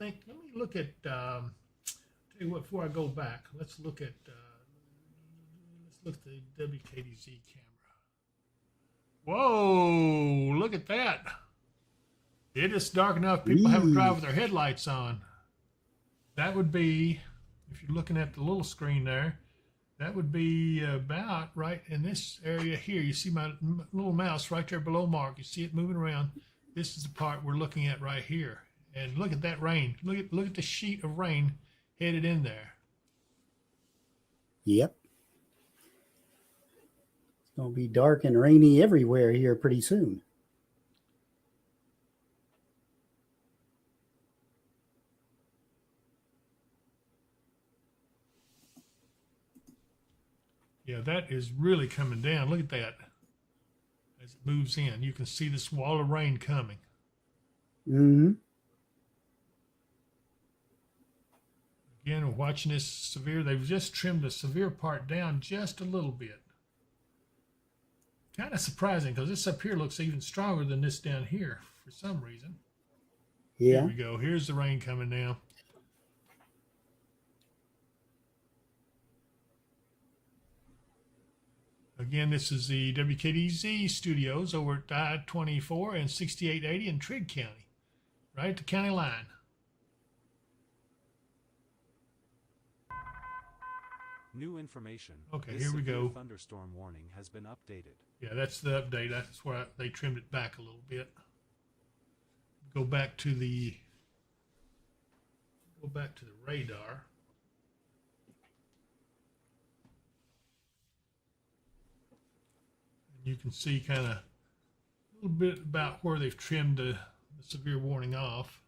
Let me look at, tell you what, before I go back, let's look at the WKDZ camera. Whoa, look at that. It is dark enough people have to drive with their headlights on. That would be, if you're looking at the little screen there, that would be about right in this area here. You see my little mouse right there below Mark. You see it moving around. This is the part we're looking at right here. And look at that rain. Look at the sheet of rain headed in there. Yep. It's going to be dark and rainy everywhere here pretty soon. Yeah, that is really coming down. Look at that. As it moves in, you can see this wall of rain coming. Mm-hmm. Again, we're watching this severe. They've just trimmed the severe part down just a little bit. Kind of surprising because this up here looks even stronger than this down here for some reason. Yeah. Here we go. Here's the rain coming down. Again, this is the WKDZ studios over at I-24 and 6880 in Trigg County, right at the county line. New information. Okay, This here we go. Thunderstorm warning has been updated. Yeah, that's the update. That's where they trimmed it back a little bit. Go back to the radar. You can see kind of a little bit about where they've trimmed the severe warning off.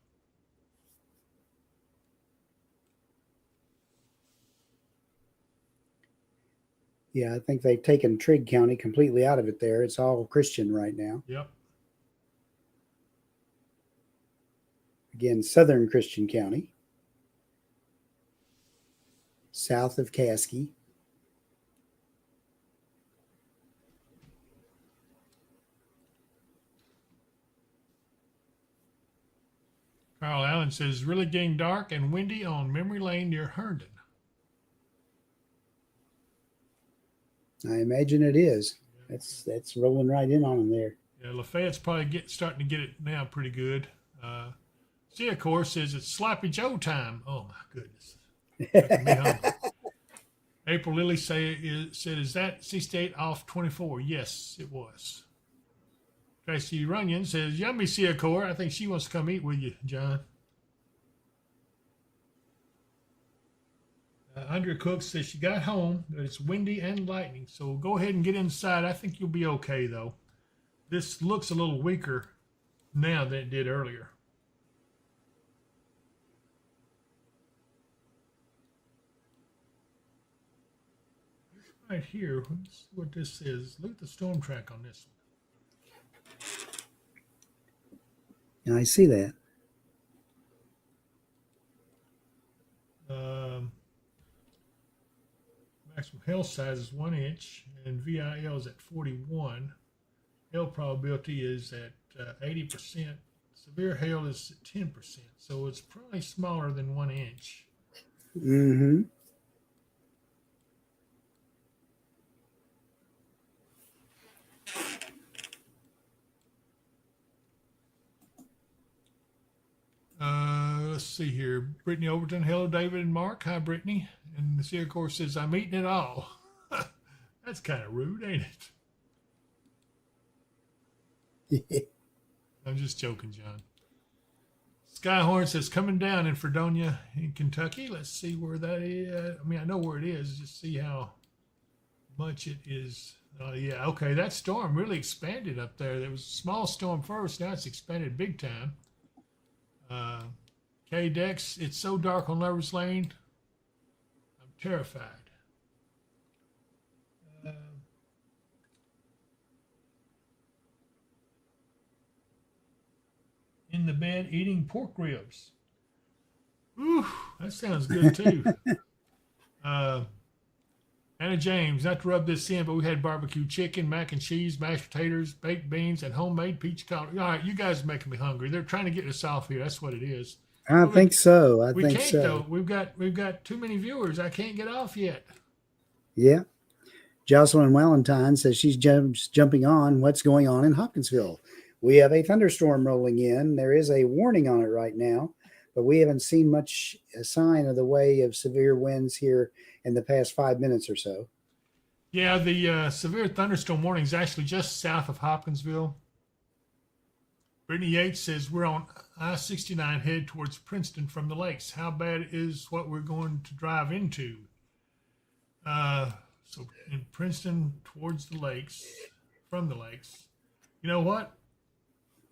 Yeah, I think they've taken Trigg County completely out of it there. It's all Christian right now. Yep. Again, southern Christian County. South of Caskey. Carl Allen says, really getting dark and windy on Memory Lane near Herndon. I imagine it is. That's rolling right in on them there. Yeah, Lafayette's probably starting to get it now pretty good. See, of course, says it's Sloppy Joe time. Oh, my goodness. Making me hungry. April Lily said, is that 68 off 24? Yes, it was. Tracy Runyon says, yummy, Seacor. I think she wants to come eat with you, John. Andrea Cook says she got home, but it's windy and lightning. So go ahead and get inside. I think you'll be okay, though. This looks a little weaker now than it did earlier. Right here, let's see what this is. Look at the storm track on this one. And I see that. Maximum hail size is 1 inch, and VIL is at 41. Hail probability is at 80%. Severe hail is at 10%, so it's probably smaller than 1 inch. Mm-hmm. Let's see here. Brittany Overton. Hello, David and Mark. Hi, Brittany. And the Sierra Course says, I'm eating it all. That's kind of rude, ain't it? I'm just joking, John. Skyhorn says, coming down in Fredonia in Kentucky. Let's see where that is. I mean, I know where it is. Just see how much it is. Yeah, okay. That storm really expanded up there. There was a small storm first. Now it's expanded big time. K-Dex, it's so dark on Lover's Lane. I'm terrified. In the bed eating pork ribs. Ooh, that sounds good too. Anna James, not to rub this in, but we had barbecue chicken, mac and cheese, mashed potatoes, baked beans, and homemade peach cobbler. All right, you guys are making me hungry. They're trying to get us off here. That's what it is. I think so. I we think can't, so. though. We've got too many viewers. I can't get off yet. Yeah. Jocelyn Valentine says she's jumping on what's going on in Hopkinsville. We have a thunderstorm rolling in. There is a warning on it right now, but we haven't seen much sign of the way of severe winds here in the past 5 minutes or so. Yeah, the severe thunderstorm warning is actually just south of Hopkinsville. Brittany Yates says we're on I-69 head towards Princeton from the lakes. How bad is what we're going to drive into? So in Princeton towards the lakes, from the lakes. You know what?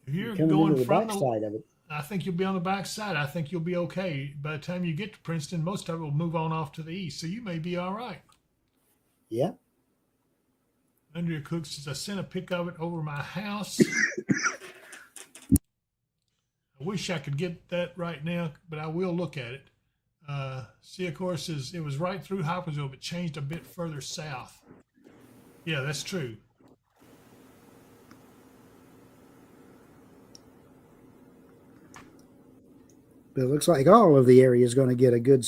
If you're going from the side of it, I think you'll be on the back side. I think you'll be okay. By the time you get to Princeton, most of it will move on off to the east, so you may be all right. yeah. Andrea Cook says, I sent a pic of it over my house. I wish I could get that right now, but I will look at it. See, of course, says it was right through Hopkinsville, but changed a bit further south. Yeah, that's true. But it looks like all of the area is going to get a good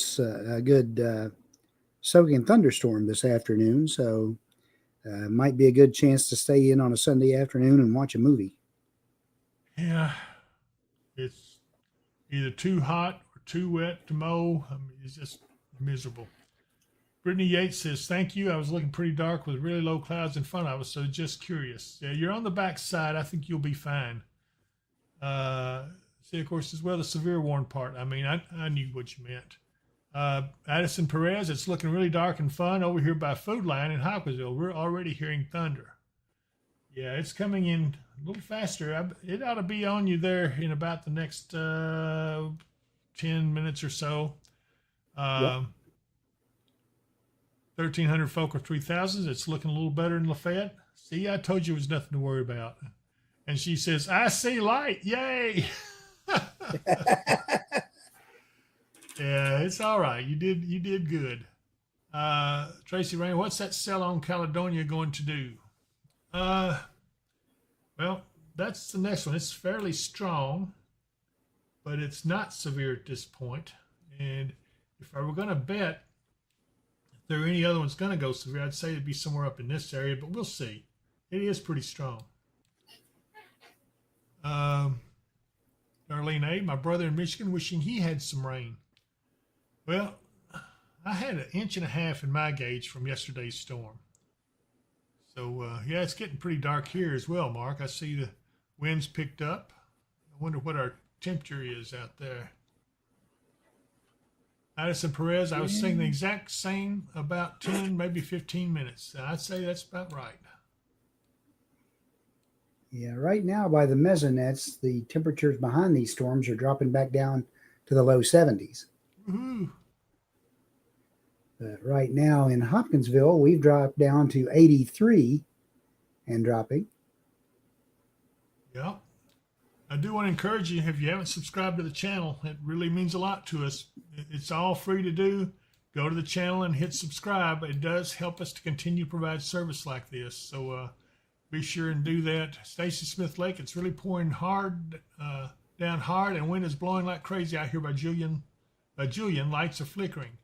soaking thunderstorm this afternoon. So might be a good chance to stay in on a Sunday afternoon and watch a movie. Yeah, it's either too hot or too wet to mow. I mean, it's just miserable. Brittany Yates says, thank you. I was looking pretty dark with really low clouds in front of us, so just curious. Yeah, you're on the back side. I think you'll be fine. See, of course, as well, the severe warn part. I mean, I knew what you meant. Addison Perez, it's looking really dark and fun over here by Food Line in Hopkinsville. We're already hearing thunder. Yeah, it's coming in a little faster. It ought to be on you there in about the next 10 minutes or so. Yep. 1,300 Fokker 3000s. It's looking a little better in Lafayette. See, I told you it was nothing to worry about. And she says, I see light. Yay. Yeah, it's all right. You did good. Tracy Rain, what's that cell on Caledonia going to do? Well, that's the next one. It's fairly strong, but it's not severe at this point. And if I were going to bet if there are any other ones going to go severe, I'd say it'd be somewhere up in this area, but we'll see. It is pretty strong. Darlene A., my brother in Michigan, wishing he had some rain. Well, I had 1.5 inches in my gauge from yesterday's storm. So, yeah, it's getting pretty dark here as well, Mark. I see the winds picked up. I wonder what our temperature is out there. Addison Perez, I was saying the exact same about 10, maybe 15 minutes. I'd say that's about right. Yeah, right now by the mesonettes, the temperatures behind these storms are dropping back down to the low 70s. Woohoo! But right now in Hopkinsville, we've dropped down to 83 and dropping. Yeah. I do want to encourage you, if you haven't subscribed to the channel, it really means a lot to us. It's all free to do. Go to the channel and hit subscribe. It does help us to continue to provide service like this. So be sure and do that. Stacy Smith Lake, it's really pouring hard, down hard, and wind is blowing like crazy out here by Julian. Lights are flickering.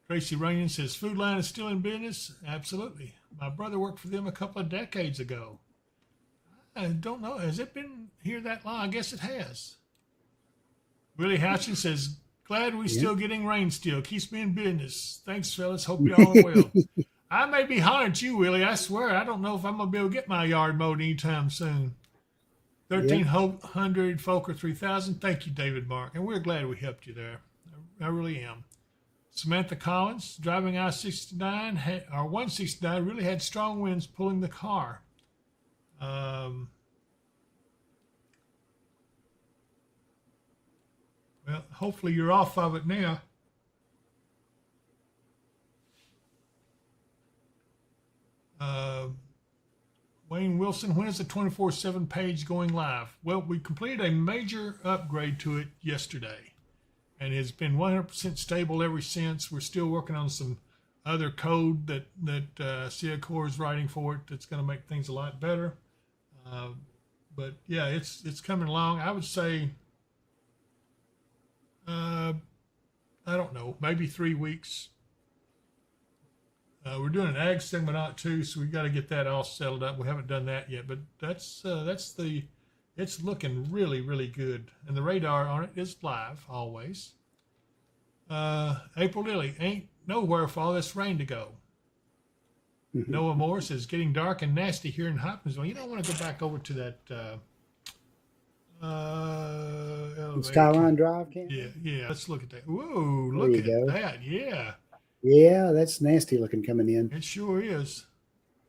Tracy Runyon says, Food Line is still in business? Absolutely. My brother worked for them a couple of decades ago. I don't know. Has it been here that long? I guess it has. Willie Houchin says, glad we still getting rain still. Keeps me in business. Thanks, fellas. Hope y'all are well. I may be hollering at you, Willie. I swear, I don't know if I'm going to be able to get my yard mowed anytime soon. 1300 Fokker 3000. Thank you, David Mark. And we're glad we helped you there. I really am. Samantha Collins, driving I-69, or 169, really had strong winds pulling the car. Well, hopefully you're off of it now. Wayne Wilson, when is the 24/7 page going live? Well, we completed a major upgrade to it yesterday, and it's been 100% stable ever since. We're still working on some other code that Ciacore is writing for it that's going to make things a lot better. But yeah, it's coming along. I would say, I don't know, maybe 3 weeks. We're doing an ag segment out too, so we got to get that all settled up. We haven't done that yet, but it's looking really, really good. And the radar on it is live always. April Lily, ain't nowhere for all this rain to go. Noah Moore says, getting dark and nasty here in Hopkinsville. You don't want to go back over to that Skyline Drive, Cam? Yeah. Let's look at that. Whoa, look at that. Yeah. Yeah, that's nasty looking coming in. It sure is.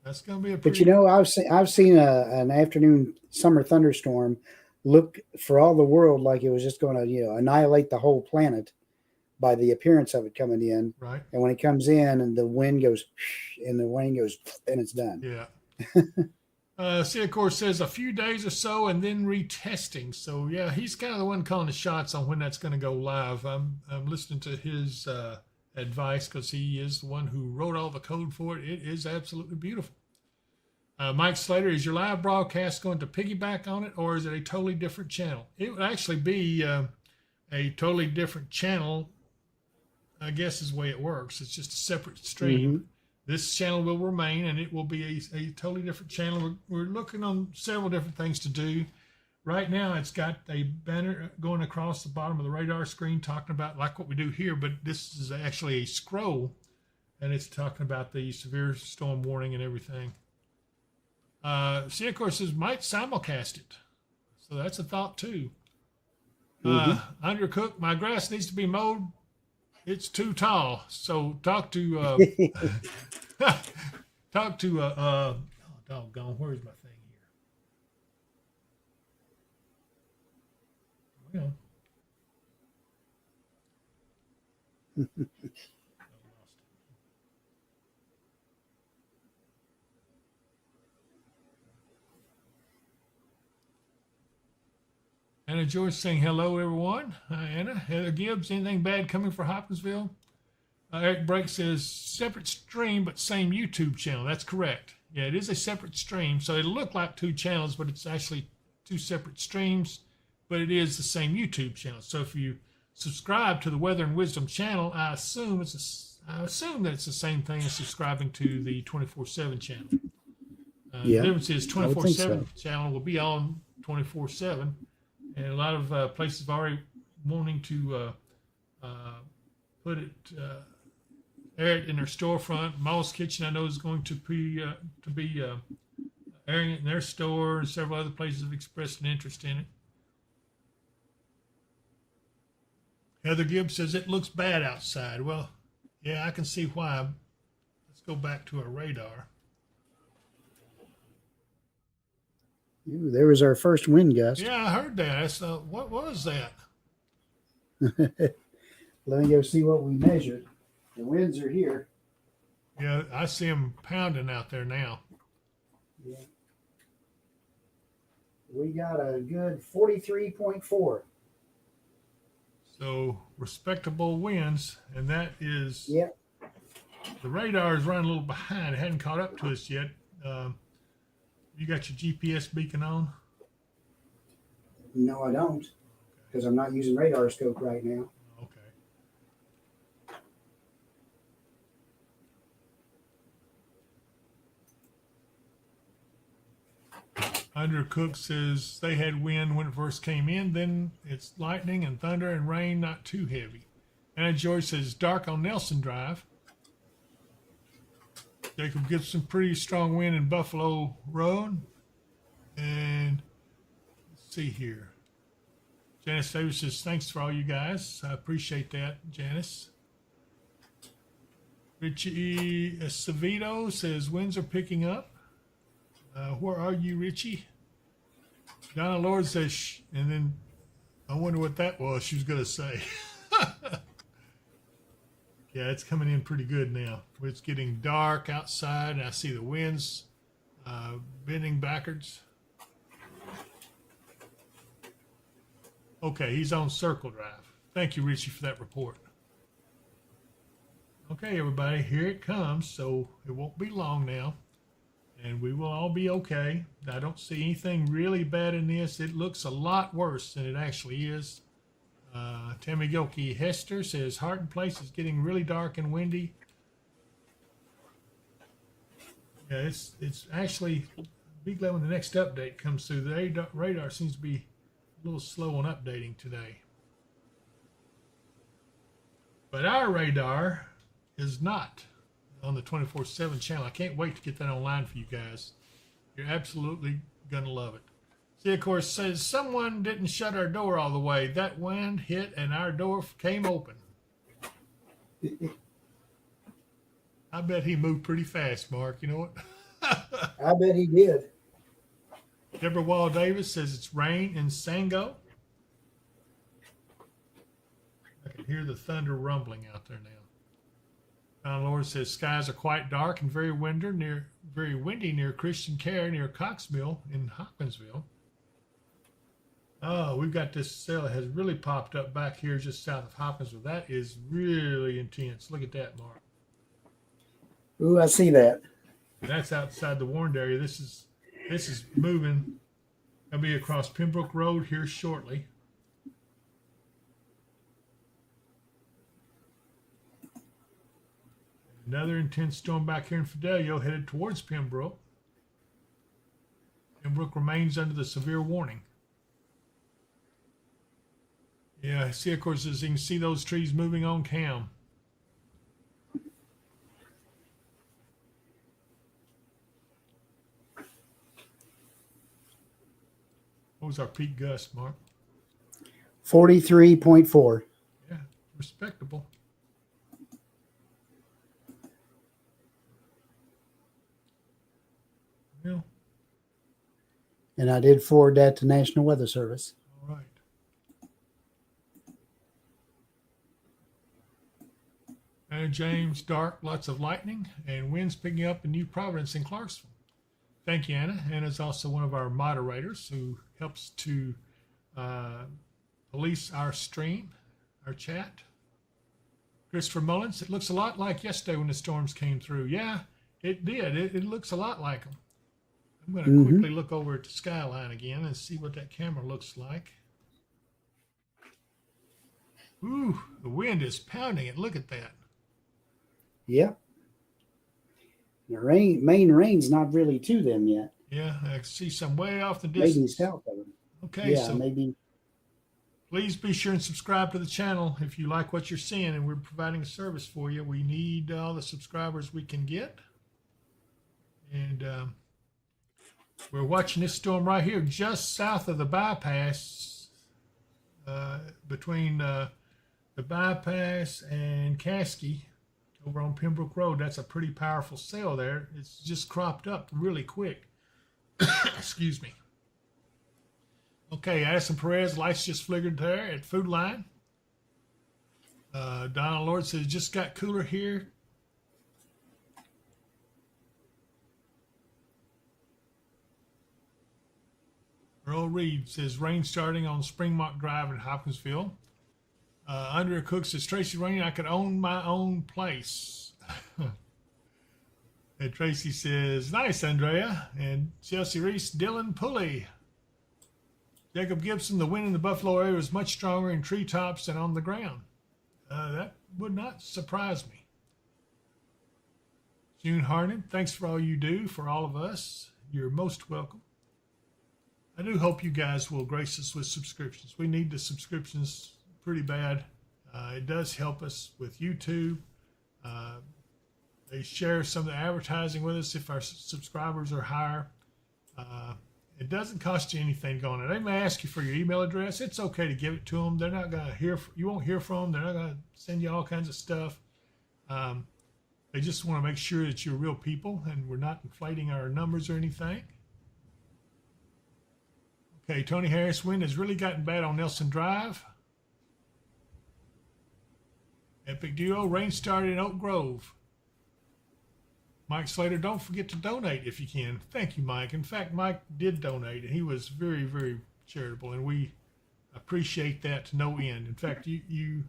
That's going to be a But you know, I've seen an afternoon summer thunderstorm look for all the world like it was just going to, annihilate the whole planet by the appearance of it coming in. Right. And when it comes in and the wind goes and it's done. Yeah. See, of course, says a few days or so and then retesting. So yeah, he's kind of the one calling the shots on when that's going to go live. I'm listening to his advice because he is the one who wrote all the code for it. It is absolutely beautiful. Mike Slater, is your live broadcast going to piggyback on it, or is it a totally different channel? It would actually be a totally different channel, I guess is the way it works. It's just a separate stream. This channel will remain, and it will be a totally different channel. We're looking on several different things to do. Right now, it's got a banner going across the bottom of the radar screen talking about like what we do here, but this is actually a scroll, and it's talking about the severe storm warning and everything. See, of course, says might simulcast it. So that's a thought, too. Undercooked, my grass needs to be mowed. It's too tall. So talk to, oh, doggone, where's my thing here? Well. Anna George saying hello, everyone. Hi, Anna. Heather Gibbs, anything bad coming for Hopkinsville? Eric Brake says separate stream, but same YouTube channel. That's correct. Yeah, it is a separate stream. So it'll look like two channels, but it's actually two separate streams, but it is the same YouTube channel. So if you subscribe to the Weather and Wisdom channel, I assume that it's the same thing as subscribing to the 24/7 channel. The difference is 24/7 channel will be on 24/7. And a lot of places are already wanting to put it, air it in their storefront. Mall's Kitchen, I know, is going to be airing it in their store, and several other places have expressed an interest in it. Heather Gibbs says it looks bad outside. Well, yeah, I can see why. Let's go back to our radar. Ooh, there was our first wind gust. Yeah, I heard that. What was that? Let me go see what we measured. The winds are here. Yeah, I see them pounding out there now. Yeah. We got a good 43.4. So respectable winds, and that is, Yep. the radar is running a little behind. It hadn't caught up to us yet. You got your GPS beacon on? No, I don't, because I'm not using radar scope right now. Okay. Undercook says they had wind when it first came in, then it's lightning and thunder and rain, not too heavy. Anna George says dark on Nelson Drive. Jacob gets some pretty strong wind in Buffalo Road. And let's see here. Janice Davis says, thanks for all you guys. I appreciate that, Janice. Richie Savito says, winds are picking up. Where are you, Richie? Donna Lord says, shh. And then I wonder what that was she was going to say. Yeah, it's coming in pretty good now. It's getting dark outside, and I see the winds bending backwards. Okay, he's on Circle Drive. Thank you, Richie, for that report. Okay, everybody, here it comes. So it won't be long now, and we will all be okay. I don't see anything really bad in this. It looks a lot worse than it actually is. Tammy Gilkey Hester says Hardin Place is getting really dark and windy. Yeah, it's actually, be glad when the next update comes through. The radar seems to be a little slow on updating today. But our radar is not on the 24/7 channel. I can't wait to get that online for you guys. You're absolutely going to love it. See, of course, says someone didn't shut our door all the way. That wind hit and our door came open. I bet he moved pretty fast, Mark. You know what? I bet he did. Deborah Wall Davis says it's rain in Sango. I can hear the thunder rumbling out there now. Don Lord says skies are quite dark and very windy near Christian Care near Cox Mill in Hopkinsville. Oh, we've got this cell that has really popped up back here just south of Hopkinsville. That is really intense. Look at that, Mark. Ooh, I see that. That's outside the warned area. This is moving. I'll be across Pembroke Road here shortly. Another intense storm back here in Fidelio headed towards Pembroke. Pembroke remains under the severe warning. Yeah, see, of course, as you can see those trees moving on cam. What was our peak gust, Mark? 43.4. Yeah, respectable. Well, And I did forward that to National Weather Service. all right. And James, dark, lots of lightning, and winds picking up in New Providence and Clarksville. Thank you, Anna. Anna's also one of our moderators who helps to police our stream, our chat. Christopher Mullins, it looks a lot like yesterday when the storms came through. Yeah, it did. It looks a lot like them. I'm going to quickly look over at the skyline again and see what that camera looks like. Ooh, the wind is pounding it. Look at that. Yep. The main rain's not really to them yet. Yeah, I see some way off the distance. Maybe south of them. Okay, Yeah, so maybe Please be sure and subscribe to the channel if you like what you're seeing, and we're providing a service for you. We need all the subscribers we can get. And we're watching this storm right here just south of the bypass, between the bypass and Caskey over on Pembroke Road. That's a pretty powerful cell there. It's just cropped up really quick. Excuse me. Okay, Addison Perez, lights just flickered there at Food Line. Donald Lord says, just got cooler here. Earl Reed says, rain starting on Springmont Drive in Hopkinsville. Andrea Cook says, Tracy Rain, I could own my own place. And Tracy says, nice, Andrea. And Chelsea Reese, Dylan Pulley. Jacob Gibson, the wind in the Buffalo area was much stronger in treetops than on the ground. That would not surprise me. June Harnan, thanks for all you do for all of us. You're most welcome. I do hope you guys will grace us with subscriptions. We need the subscriptions pretty bad. It does help us with YouTube. They share some of the advertising with us if our subscribers are higher. It doesn't cost you anything going on. They may ask you for your email address. It's okay to give it to them. They're not going to hear. You won't hear from them. They're not going to send you all kinds of stuff. They just want to make sure that you're real people and we're not inflating our numbers or anything. Okay, Tony Harris, wind has really gotten bad on Nelson Drive. Epic Duo, rain started in Oak Grove. Mike Slater, don't forget to donate if you can. Thank you, Mike. In fact, Mike did donate, and he was very, very charitable, and we appreciate that to no end. In fact, you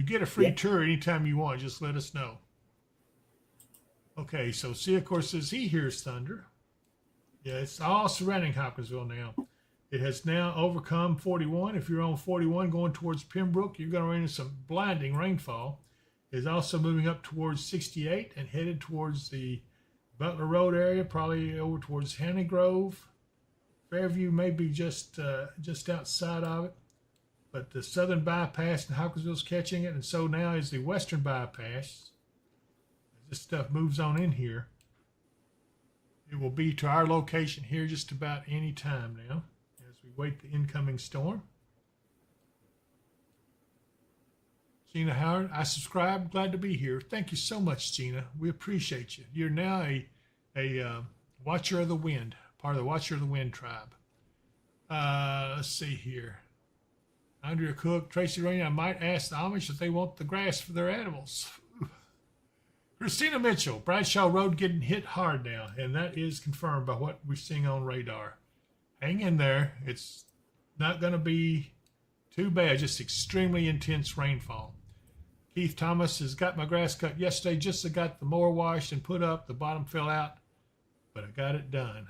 get a free tour anytime you want. Just let us know. Okay, so C, of course, says he hears thunder. Yeah, it's all surrounding Hopkinsville now. It has now overcome 41. If you're on 41 going towards Pembroke, you're going to run into some blinding rainfall. It's also moving up towards 68 and headed towards the Butler Road area, probably over towards Hanny Grove. Fairview may be just outside of it, but the southern bypass in Hopkinsville's catching it, and so now is the western bypass. As this stuff moves on in here, it will be to our location here just about any time now as we wait the incoming storm. Gina Howard, I subscribe. Glad to be here. Thank you so much, Gina. We appreciate you. You're now a watcher of the wind, part of the Watcher of the Wind tribe. Let's see here. Andrea Cook, Tracy Rain, I might ask the Amish if they want the grass for their animals. Christina Mitchell, Bradshaw Road getting hit hard now, and that is confirmed by what we're seeing on radar. Hang in there. It's not going to be too bad, just extremely intense rainfall. Keith Thomas has got my grass cut yesterday, just got the mower washed and put up. The bottom fell out, but I got it done.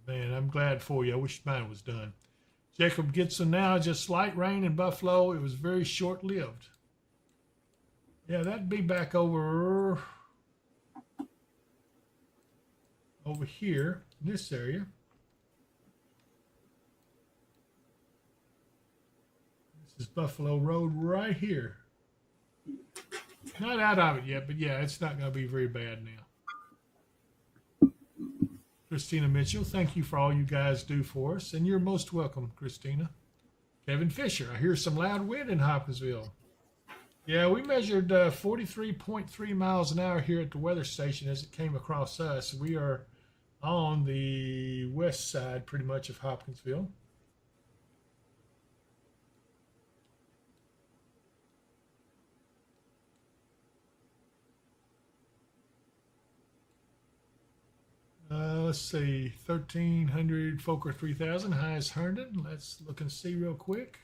Man, I'm glad for you. I wish mine was done. Jacob Gibson now, just light rain in Buffalo. It was very short-lived. Yeah, that'd be back over here in this area. This is Buffalo Road right here. Not out of it yet, but yeah, it's not going to be very bad now. Christina Mitchell, thank you for all you guys do for us, and you're most welcome, Christina. Kevin Fisher, I hear some loud wind in Hopkinsville. Yeah, we measured 43.3 miles an hour here at the weather station as it came across us. We are on the west side pretty much of Hopkinsville. Let's see, 1,300, Fokker 3000, highest Herndon. Let's look and see real quick.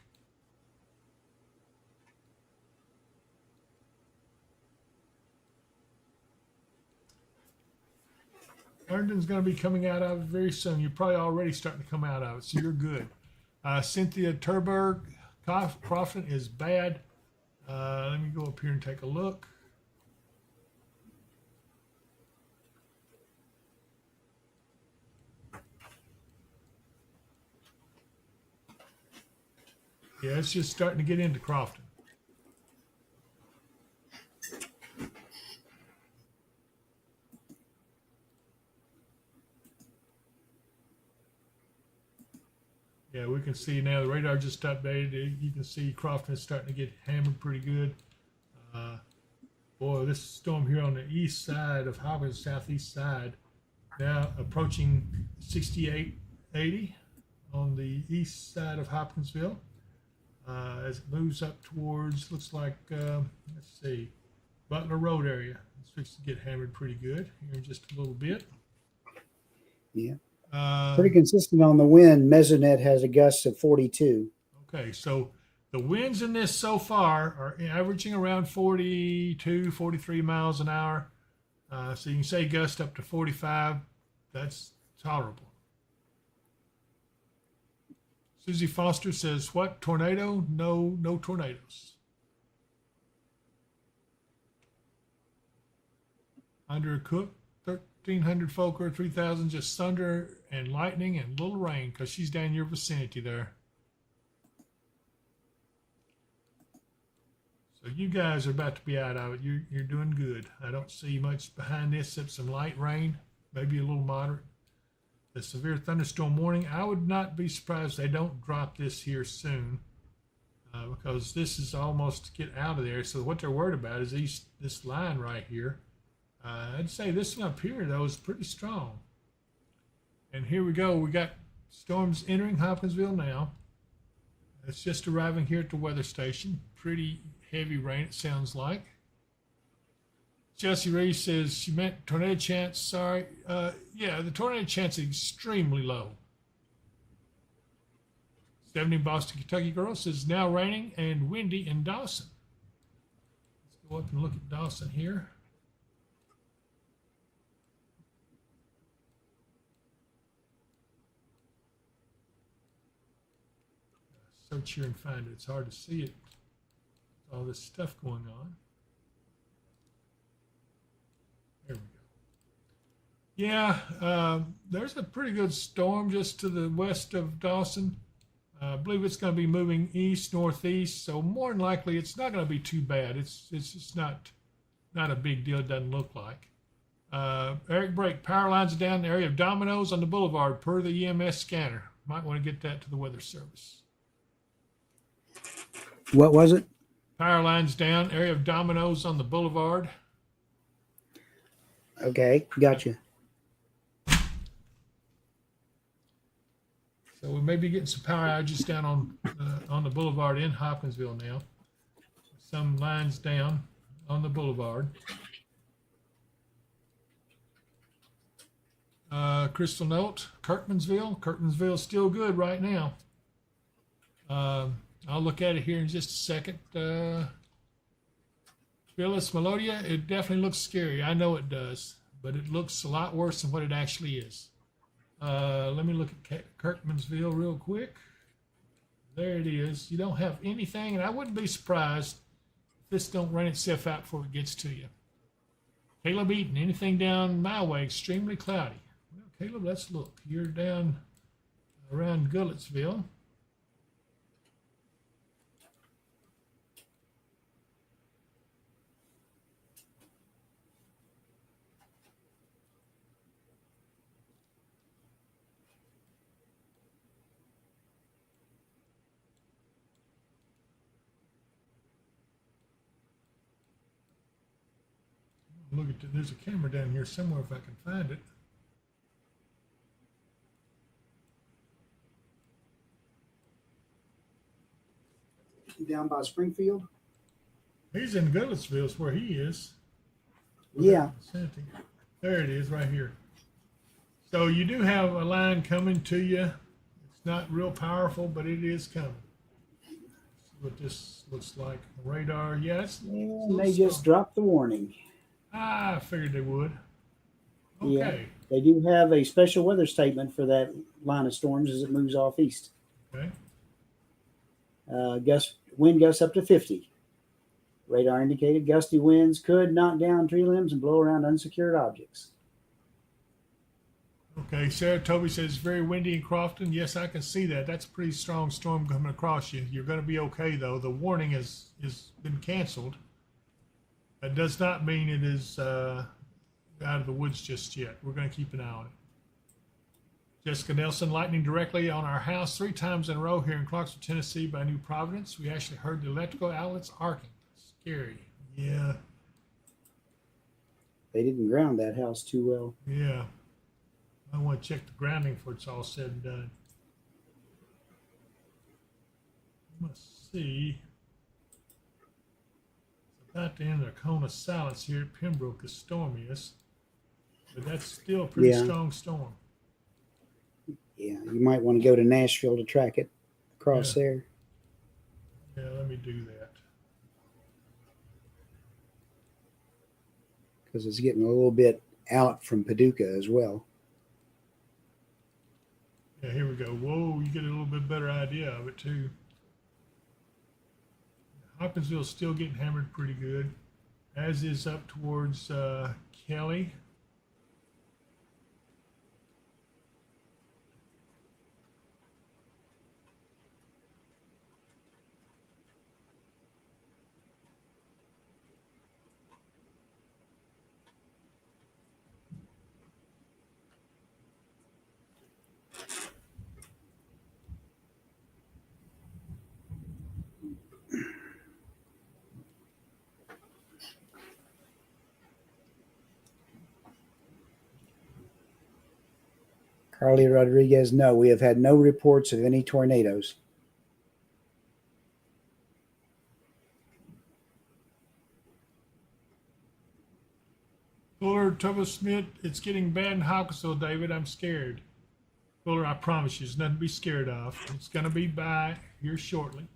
Herndon's going to be coming out of it very soon. You're probably already starting to come out of it, so you're good. Cynthia Turberg, Crofton is bad. Let me go up here and take a look. Yeah, it's just starting to get into Crofton. Yeah, we can see now the radar just updated. You can see Crofton is starting to get hammered pretty good. Boy, this storm here on the east side of Hopkins, southeast side, now approaching 68, 80 on the east side of Hopkinsville. As it moves up towards, looks like, let's see, Butler Road area. It's fixed to get hammered pretty good here in just a little bit. Yeah. Pretty consistent on the wind. Mesonet has a gust of 42. Okay, so the winds in this so far are averaging around 42, 43 miles an hour. So you can say gust up to 45. That's tolerable. Susie Foster says, what, tornado? No, no tornadoes. Under Cook, 1,300 folk or 3,000, just thunder and lightning and little rain because she's down in your vicinity there. So you guys are about to be out of it. You're doing good. I don't see much behind this except some light rain, maybe a little moderate. The severe thunderstorm warning, I would not be surprised if they don't drop this here soon because this is almost to get out of there. So what they're worried about is this line right here. I'd say this one up here, though, is pretty strong. And here we go. We got storms entering Hopkinsville now. It's just arriving here at the weather station. Pretty heavy rain, it sounds like. Jesse Reese says she meant tornado chance. Sorry. Yeah, the tornado chance is extremely low. 70 Boston, Kentucky girl says now raining and windy in Dawson. Let's go up and look at Dawson here. Search here and find it. It's hard to see it. All this stuff going on. There we go. Yeah, there's a pretty good storm just to the west of Dawson. I believe it's going to be moving east, northeast, so more than likely it's not going to be too bad. It's just not a big deal. It doesn't look like. Eric Brake, power lines are down in the area of Dominoes on the boulevard per the EMS scanner. Might want to get that to the weather service. What was it? Power lines down, area of Dominoes on the boulevard. Okay, gotcha. So we may be getting some power outages down on the boulevard in Hopkinsville now. Some lines down on the boulevard. Crystal note, Kirkmansville is still good right now. I'll look at it here in just a second. Phyllis Melodia, it definitely looks scary. I know it does, but it looks a lot worse than what it actually is. Let me look at Kirkmansville real quick. There it is. You don't have anything, and I wouldn't be surprised if this don't run itself out before it gets to you. Caleb Eaton, anything down my way, extremely cloudy. Well, Caleb, let's look. You're down around Gulletsville. Look at there's a camera down here somewhere if I can find it. Down by Springfield? He's in Gulletsville is where he is. Yeah. There it is right here. So you do have a line coming to you. It's not real powerful, but it is coming. See what this looks like. Radar, yes. Yeah, they just dropped the warning. I figured they would. Okay. Yeah, they do have a special weather statement for that line of storms as it moves off east. Okay. Wind gusts up to 50. Radar indicated gusty winds could knock down tree limbs and blow around unsecured objects. Okay, Sarah Toby says it's very windy in Crofton. Yes, I can see that. That's a pretty strong storm coming across you. You're going to be okay, though. The warning is been canceled. That does not mean it is out of the woods just yet. We're going to keep an eye on it. Jessica Nelson, lightning directly on our house 3 times in a row here in Clarksville, Tennessee by New Providence. We actually heard the electrical outlets arcing. Scary. Yeah. They didn't ground that house too well. Yeah. I want to check the grounding before it's all said and done. Let's see. It's about to end a cone of silence here at Pembroke, as stormy is. But that's still a pretty strong storm. Yeah, you might want to go to Nashville to track it across there. Yeah, let me do that. Because it's getting a little bit out from Paducah as well. Yeah, here we go. Whoa, you get a little bit better idea of it too. Hopkinsville's still getting hammered pretty good, as is up towards Kelly. Carly Rodriguez, no, we have had no reports of any tornadoes. Fuller, Tubba Smith, it's getting bad in Hawkinsville, David. I'm scared. Fuller, I promise you, there's nothing to be scared of. It's going to be by here shortly.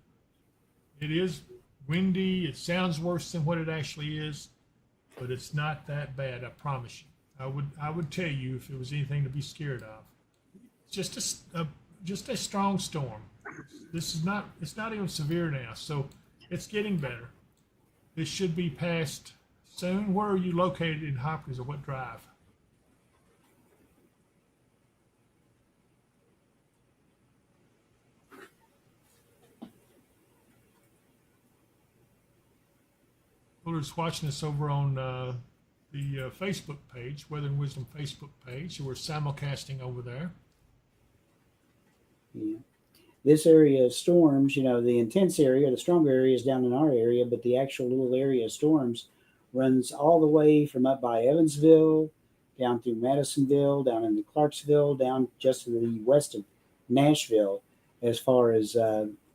It is windy. It sounds worse than what it actually is, but it's not that bad, I promise you. I would tell you if it was anything to be scared of. It's just a strong storm. It's not even severe now, so it's getting better. This should be passed soon. Where are you located in Hopkins, or what drive? Fuller's watching us over on the Facebook page, Weather and Wisdom Facebook page. So we're simulcasting over there. Yeah. This area of storms, the intense area, the stronger area is down in our area, but the actual little area of storms runs all the way from up by Evansville, down through Madisonville, down into Clarksville, down just to the west of Nashville, as far as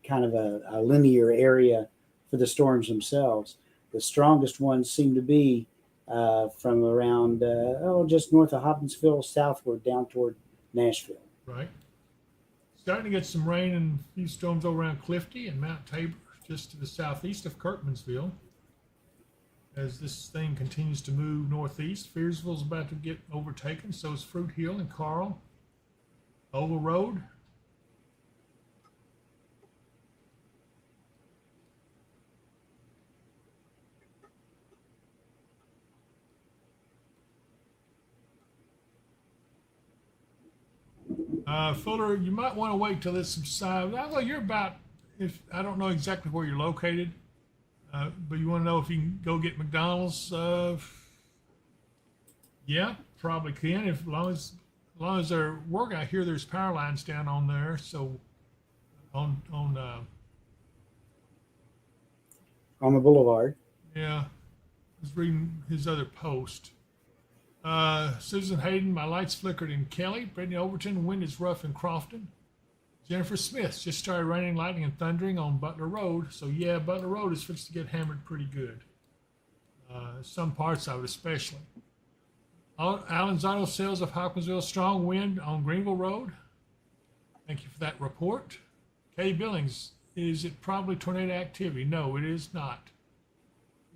kind of a linear area for the storms themselves. The strongest ones seem to be from around, just north of Hopkinsville, southward down toward Nashville. Right. Starting to get some rain and a few storms over around Clifty and Mount Tabor, just to the southeast of Kirkmansville. As this thing continues to move northeast, Fearsville's about to get overtaken, so is Fruit Hill and Carl. Oval Road. Fuller, you might want to wait till this subsides. Well, you're about, I don't know exactly where you're located, but you want to know if you can go get McDonald's. Yeah, probably can. As long as they're working, I hear there's power lines down on there. So on the boulevard. Yeah, I was reading his other post. Susan Hayden, my lights flickered in Kelly. Brittany Overton, wind is rough in Crofton. Jennifer Smith, just started raining, lightning, and thundering on Butler Road. So yeah, Butler Road is fixed to get hammered pretty good. Some parts of it especially. Allen's Auto Sales of Hopkinsville, strong wind on Greenville Road. Thank you for that report. Kay Billings, is it probably tornado activity? No, it is not.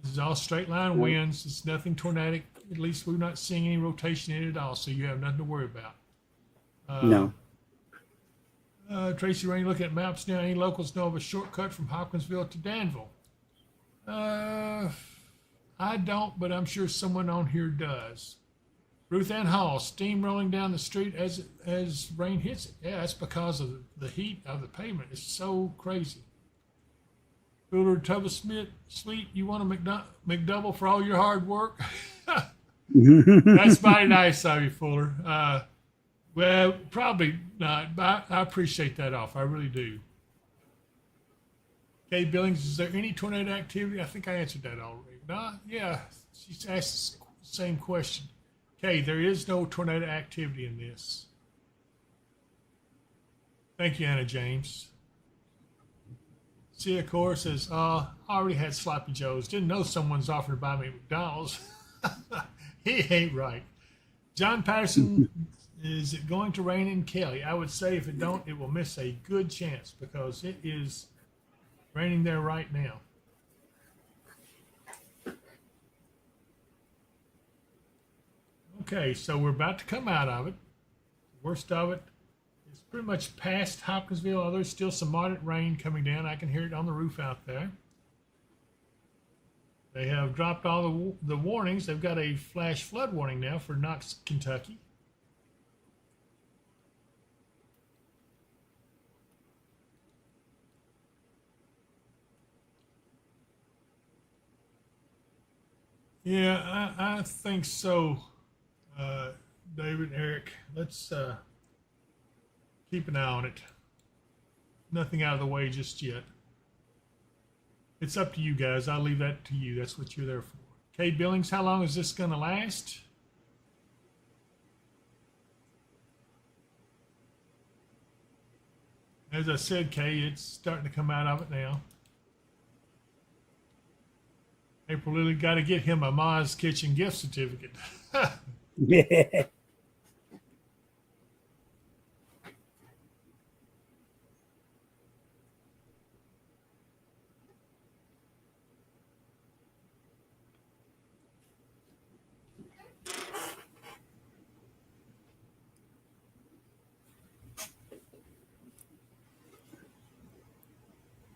This is all straight line winds. It's nothing tornadic. At least we're not seeing any rotation in it at all, so you have nothing to worry about. No. Tracy Rainey, looking at maps now. Any locals know of a shortcut from Hopkinsville to Danville? I don't, but I'm sure someone on here does. Ruth Ann Hall, steam rolling down the street as rain hits it. Yeah, that's because of the heat of the pavement. It's so crazy. Fuller Tubba Smith, Sleet, you want a McDouble for all your hard work? That's mighty nice of you, Fuller. Well, probably not, but I appreciate that offer. I really do. Kay Billings, is there any tornado activity? I think I answered that already. No, yeah, she's asked the same question. Kay, there is no tornado activity in this. Thank you, Anna James. Sia Core says, I already had Sloppy Joes. Didn't know someone's offered to buy me McDonald's. He ain't right. John Patterson, is it going to rain in Kelly? I would say if it don't, it will miss a good chance because it is raining there right now. Okay, so we're about to come out of it. The worst of it is pretty much past Hopkinsville, although there's still some moderate rain coming down. I can hear it on the roof out there. They have dropped all the warnings. They've got a flash flood warning now for Knox, Kentucky. Yeah, I think so, David, Eric. Let's keep an eye on it. Nothing out of the way just yet. It's up to you guys. I'll leave that to you. That's what you're there for. Kay Billings, how long is this going to last? As I said, Kay, it's starting to come out of it now. April Lily, got to get him a Ma's Kitchen gift certificate. Yeah.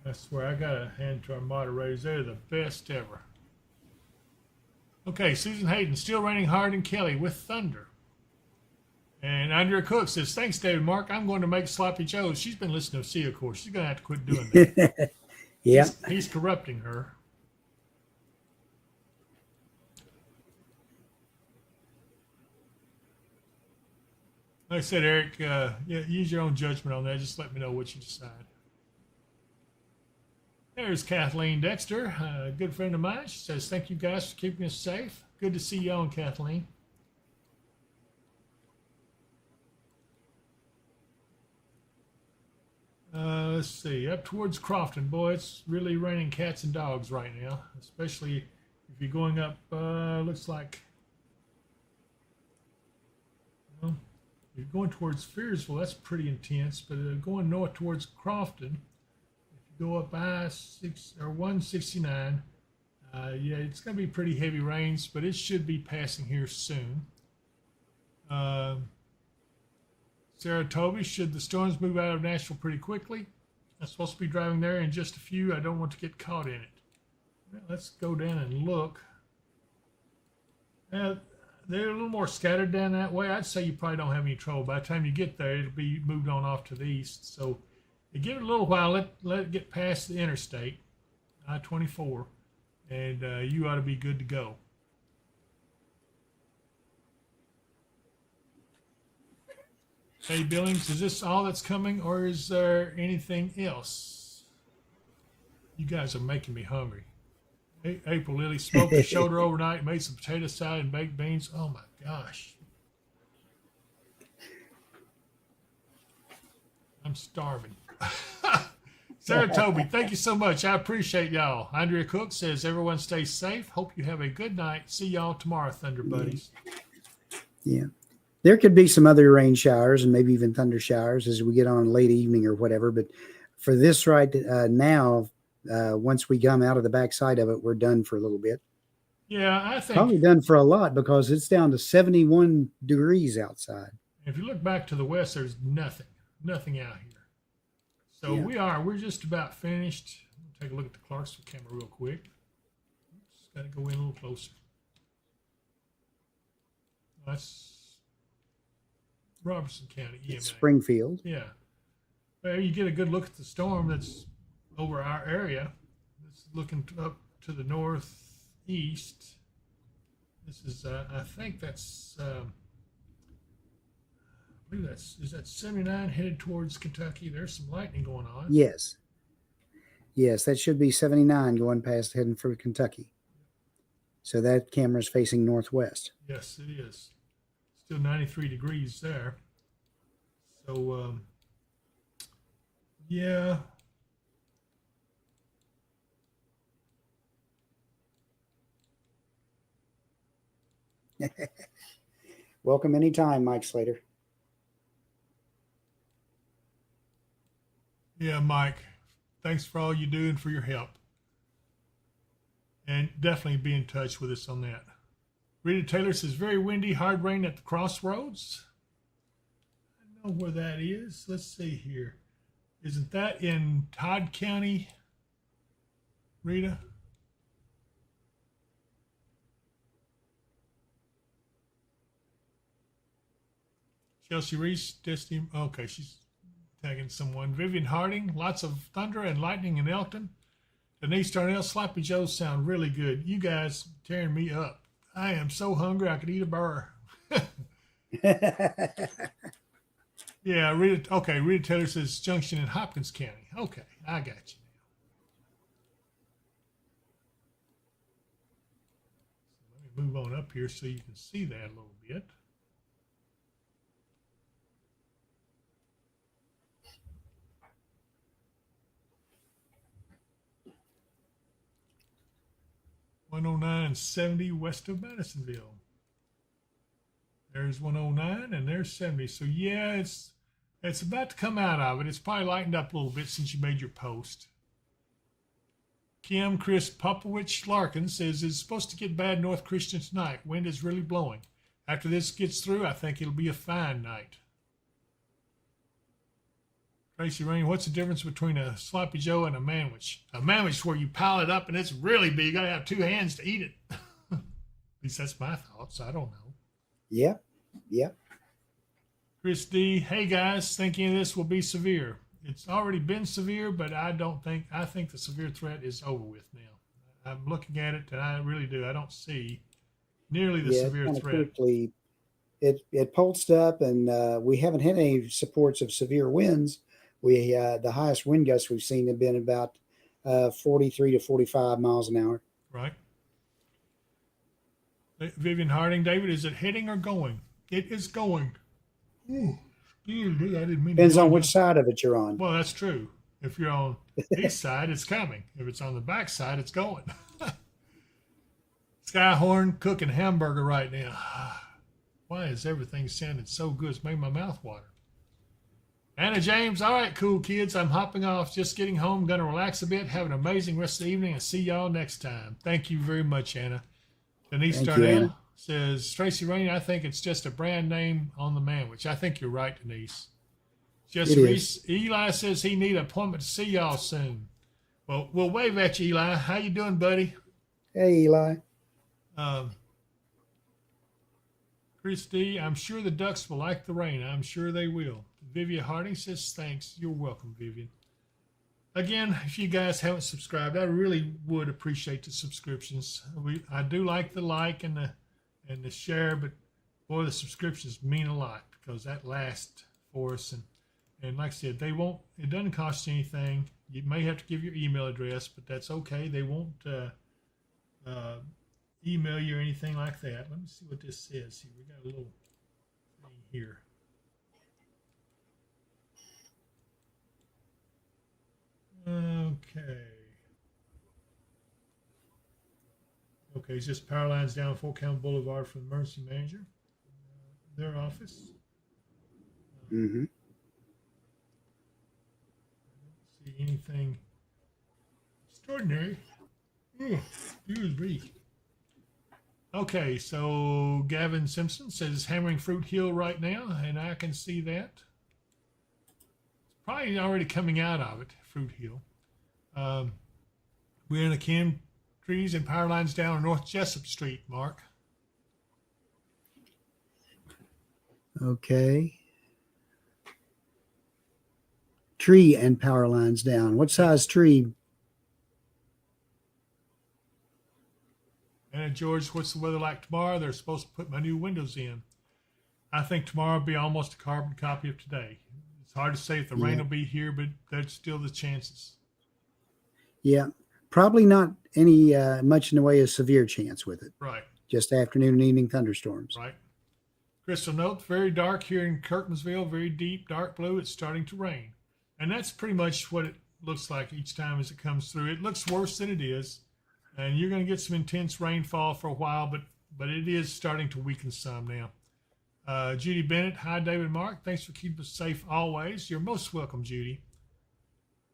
I swear, I got to hand to our moderators. They're the best ever. Okay, Susan Hayden, still raining hard in Kelly with thunder. And Andrea Cook says, thanks, David Mark. I'm going to make Sloppy Joe's. She's been listening to Sia, of course. She's going to have to quit doing that. Yeah. He's corrupting her. Like I said, Eric, yeah, use your own judgment on that. Just let me know what you decide. There's Kathleen Dexter, a good friend of mine. She says, thank you guys for keeping us safe. Good to see you on, Kathleen. Let's see, up towards Crofton. Boy, it's really raining cats and dogs right now, especially if you're going up, looks like, well, you're going towards Fearsville. That's pretty intense, but going north towards Crofton, go up I-6 or 169. Yeah, it's going to be pretty heavy rains, but it should be passing here soon. Saratoga, should the storms move out of Nashville pretty quickly? I'm supposed to be driving there in just a few. I don't want to get caught in it. Well, let's go down and look. They're a little more scattered down that way. I'd say you probably don't have any trouble. By the time you get there, it'll be moved on off to the east. So give it a little while, let it get past the interstate, I-24, and you ought to be good to go. Hey, Billings, is this all that's coming, or is there anything else? You guys are making me hungry. Hey, April Lily, smoked the shoulder overnight, made some potato salad and baked beans. Oh, my gosh. I'm starving. Sarah Toby, thank you so much. I appreciate y'all. Andrea Cook says, everyone stay safe. Hope you have a good night. See y'all tomorrow, Thunder Buddies. Yeah. There could be some other rain showers and maybe even thunder showers as we get on late evening or whatever. But for this right now, once we come out of the backside of it, we're done for a little bit. Yeah, I think. Probably done for a lot because it's down to 71 degrees outside. If you look back to the west, there's nothing out here. So yeah. We're just about finished. Take a look at the Clarksville camera real quick. Just got to go in a little closer. That's Robertson County EMA. It's Springfield. Yeah. Well, you get a good look at the storm that's over our area. It's looking up to the northeast. This is, I think that's, I believe is that 79 headed towards Kentucky? There's some lightning going on. Yes. Yes, that should be 79 going past heading for Kentucky. So that camera's facing northwest. Yes, it is. Still 93 degrees there. So, yeah. Welcome anytime, Mike Slater. Yeah, Mike. Thanks for all you do and for your help. And definitely be in touch with us on that. Rita Taylor says, very windy, hard rain at the crossroads. I know where that is. Let's see here. Isn't that in Todd County, Rita? Chelsea Reese, Destiny. Okay, she's tagging someone. Vivian Harding, lots of thunder and lightning in Elkton. Denise Darnell, Sloppy Joes sound really good. You guys tearing me up. I am so hungry I could eat a burger. Yeah, Rita. Okay, Rita Taylor says Junction in Hopkins County. Okay, I got you now. So let me move on up here so you can see that a little bit. .109 and 70 west of Madisonville. There's 109 and there's 70. So yeah, it's about to come out of it. It's probably lightened up a little bit since you made your post. Kim Chris Popovich Larkin says it's supposed to get bad North Christian tonight. Wind is really blowing. After this gets through, I think it'll be a fine night. Tracy Rain, what's the difference between a Sloppy Joe and a manwich? A manwich is where you pile it up and it's really big. You got to have 2 hands to eat it. At least that's my thoughts. I don't know. Yep. Yep. Chris D, hey guys, thinking this will be severe. It's already been severe, but I think the severe threat is over with now. I'm looking at it and I really do. I don't see nearly the severe threat. Quickly, it pulsed up and we haven't had any supports of severe winds. We the highest wind gusts we've seen have been about 43 to 45 miles an hour. Right. Vivian Harding, David, is it heading or going? It is going. Ooh, I didn't mean. Depends on which side of it you're on. Well, that's true. If you're on this side, it's coming. If it's on the back side, it's going. Skyhorn cooking hamburger right now. Why is everything sounding so good? It's making my mouth water. Anna James, all right, cool kids. I'm hopping off, just getting home, going to relax a bit, have an amazing rest of the evening, and see y'all next time. Thank you very much, Anna. Denise Darnell says, Tracy Rainey, I think it's just a brand name on the manwich. I think you're right, Denise. Jesse Reese, Eli says he need an appointment to see y'all soon. Well, we'll wave at you, Eli. How you doing, buddy? Hey, Eli. Chris D, I'm sure the ducks will like the rain. I'm sure they will. Vivian Harding says, thanks. You're welcome, Vivian. Again, if you guys haven't subscribed, I really would appreciate the subscriptions. I do like the like and the share, but boy, the subscriptions mean a lot because that lasts for us. And like I said, it doesn't cost you anything. You may have to give your email address, but that's okay. They won't email you or anything like that. Let me see what this says here. We got a little thing here. Okay, it's just power lines down Fort Campbell Boulevard from the emergency manager, their office. Mm-hmm. I don't see anything extraordinary. Excuse me. Okay, so Gavin Simpson says hammering Fruit Hill right now, and I can see that. It's probably already coming out of it, Fruit Hill. We're in the cam trees and power lines down on North Jessup Street, Mark. Okay. Tree and power lines down. What size tree? And George, what's the weather like tomorrow? They're supposed to put my new windows in. I think tomorrow will be almost a carbon copy of today. It's hard to say if the rain will be here, but there's still the chances. Yeah. Probably not any much in the way of severe chance with it. Right. Just afternoon and evening thunderstorms. Right. Crystal note, very dark here in Kirkmansville, very deep, dark blue. It's starting to rain. And that's pretty much what it looks like each time as it comes through. It looks worse than it is. And you're going to get some intense rainfall for a while, but it is starting to weaken some now. Judy Bennett, hi, David and Mark. Thanks for keeping us safe always. You're most welcome, Judy.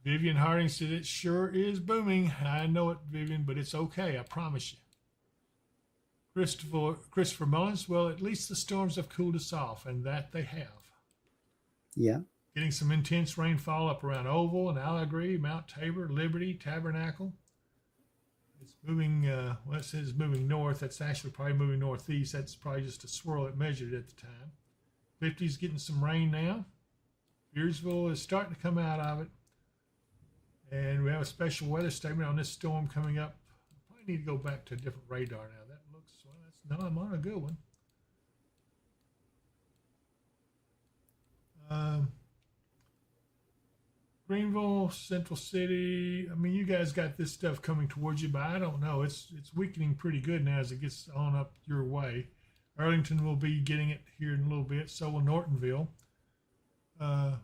Vivian Harding said it sure is booming. I know it, Vivian, but it's okay. I promise you. Christopher Mullins, well, at least the storms have cooled us off, and that they have. Yeah. Getting some intense rainfall up around Oval and Allegheny, Mount Tabor, Liberty, Tabernacle. It's moving, well, it says moving north. That's actually probably moving northeast. That's probably just a swirl it measured at the time. 50's getting some rain now. Bearsville is starting to come out of it. And we have a special weather statement on this storm coming up. I probably need to go back to a different radar now. That looks, well, that's, no, I'm on a good one. Greenville, Central City. I mean, you guys got this stuff coming towards you, but I don't know. It's weakening pretty good now as it gets on up your way. Arlington will be getting it here in a little bit. So will Nortonville. Brianna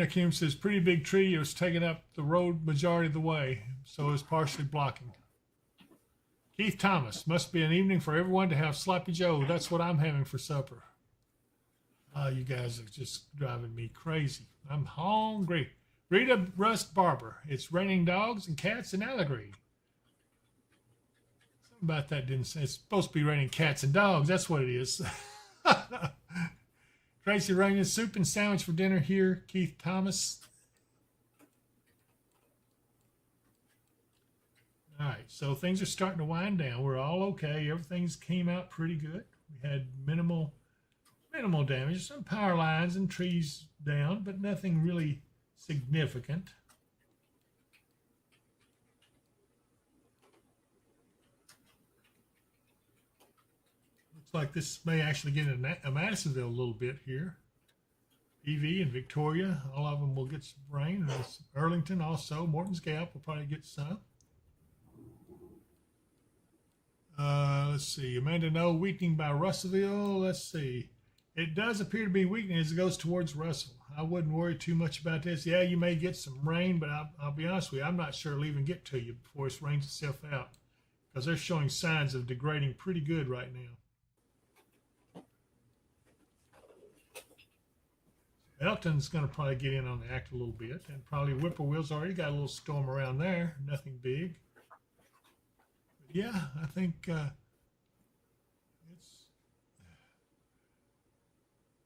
Kim says, pretty big tree. It was taking up the road majority of the way, so it was partially blocking. Keith Thomas, must be an evening for everyone to have Sloppy Joe. That's what I'm having for supper. You guys are just driving me crazy. I'm hungry. Rita Rust Barber, it's raining dogs and cats in Allegheny. Something about that didn't say. It's supposed to be raining cats and dogs. That's what it is. Tracy Raymond, soup and sandwich for dinner here. Keith Thomas. All right, so things are starting to wind down. We're all okay. Everything's came out pretty good. We had minimal damage. Some power lines and trees down, but nothing really significant. Looks like this may actually get into Madisonville a little bit here. EV and Victoria, all of them will get some rain. Arlington also. Morton's Gap will probably get some. Let's see. Amanda No, weakening by Russellville. Let's see. It does appear to be weakening as it goes towards Russell. I wouldn't worry too much about this. Yeah, you may get some rain, but I'll be honest with you, I'm not sure it'll even get to you before it rains itself out because they're showing signs of degrading pretty good right now. Elton's going to probably get in on the act a little bit, and probably Whippoorwill's already got a little storm around there. Nothing big. But yeah, I think it's...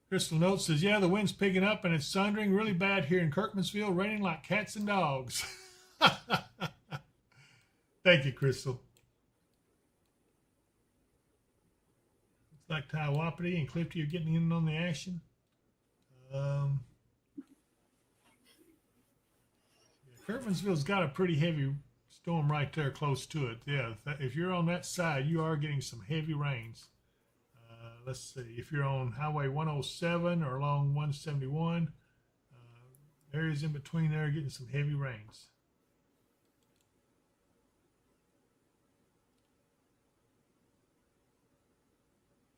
Crystal Note says, yeah, the wind's picking up and it's thundering really bad here in Kirkmansville, raining like cats and dogs. Thank you, Crystal. Looks like Taiwapiti and Clifty are getting in on the action. Kirkmansville's got a pretty heavy storm right there close to it. Yeah, if you're on that side, you are getting some heavy rains. Let's see, if you're on Highway 107 or along 171, areas in between there are getting some heavy rains.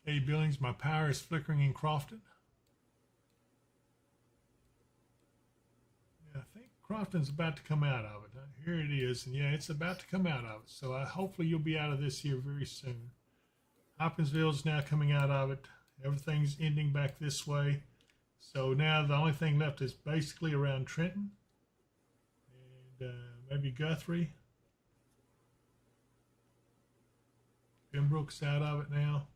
Hey, Billings, my power is flickering in Crofton. I think Crofton's about to come out of it. Here it is, and yeah, it's about to come out of it. So hopefully you'll be out of this here very soon. Hopkinsville's now coming out of it. Everything's ending back this way. So now the only thing left is basically around Trenton and maybe Guthrie. Pembroke's out of it now.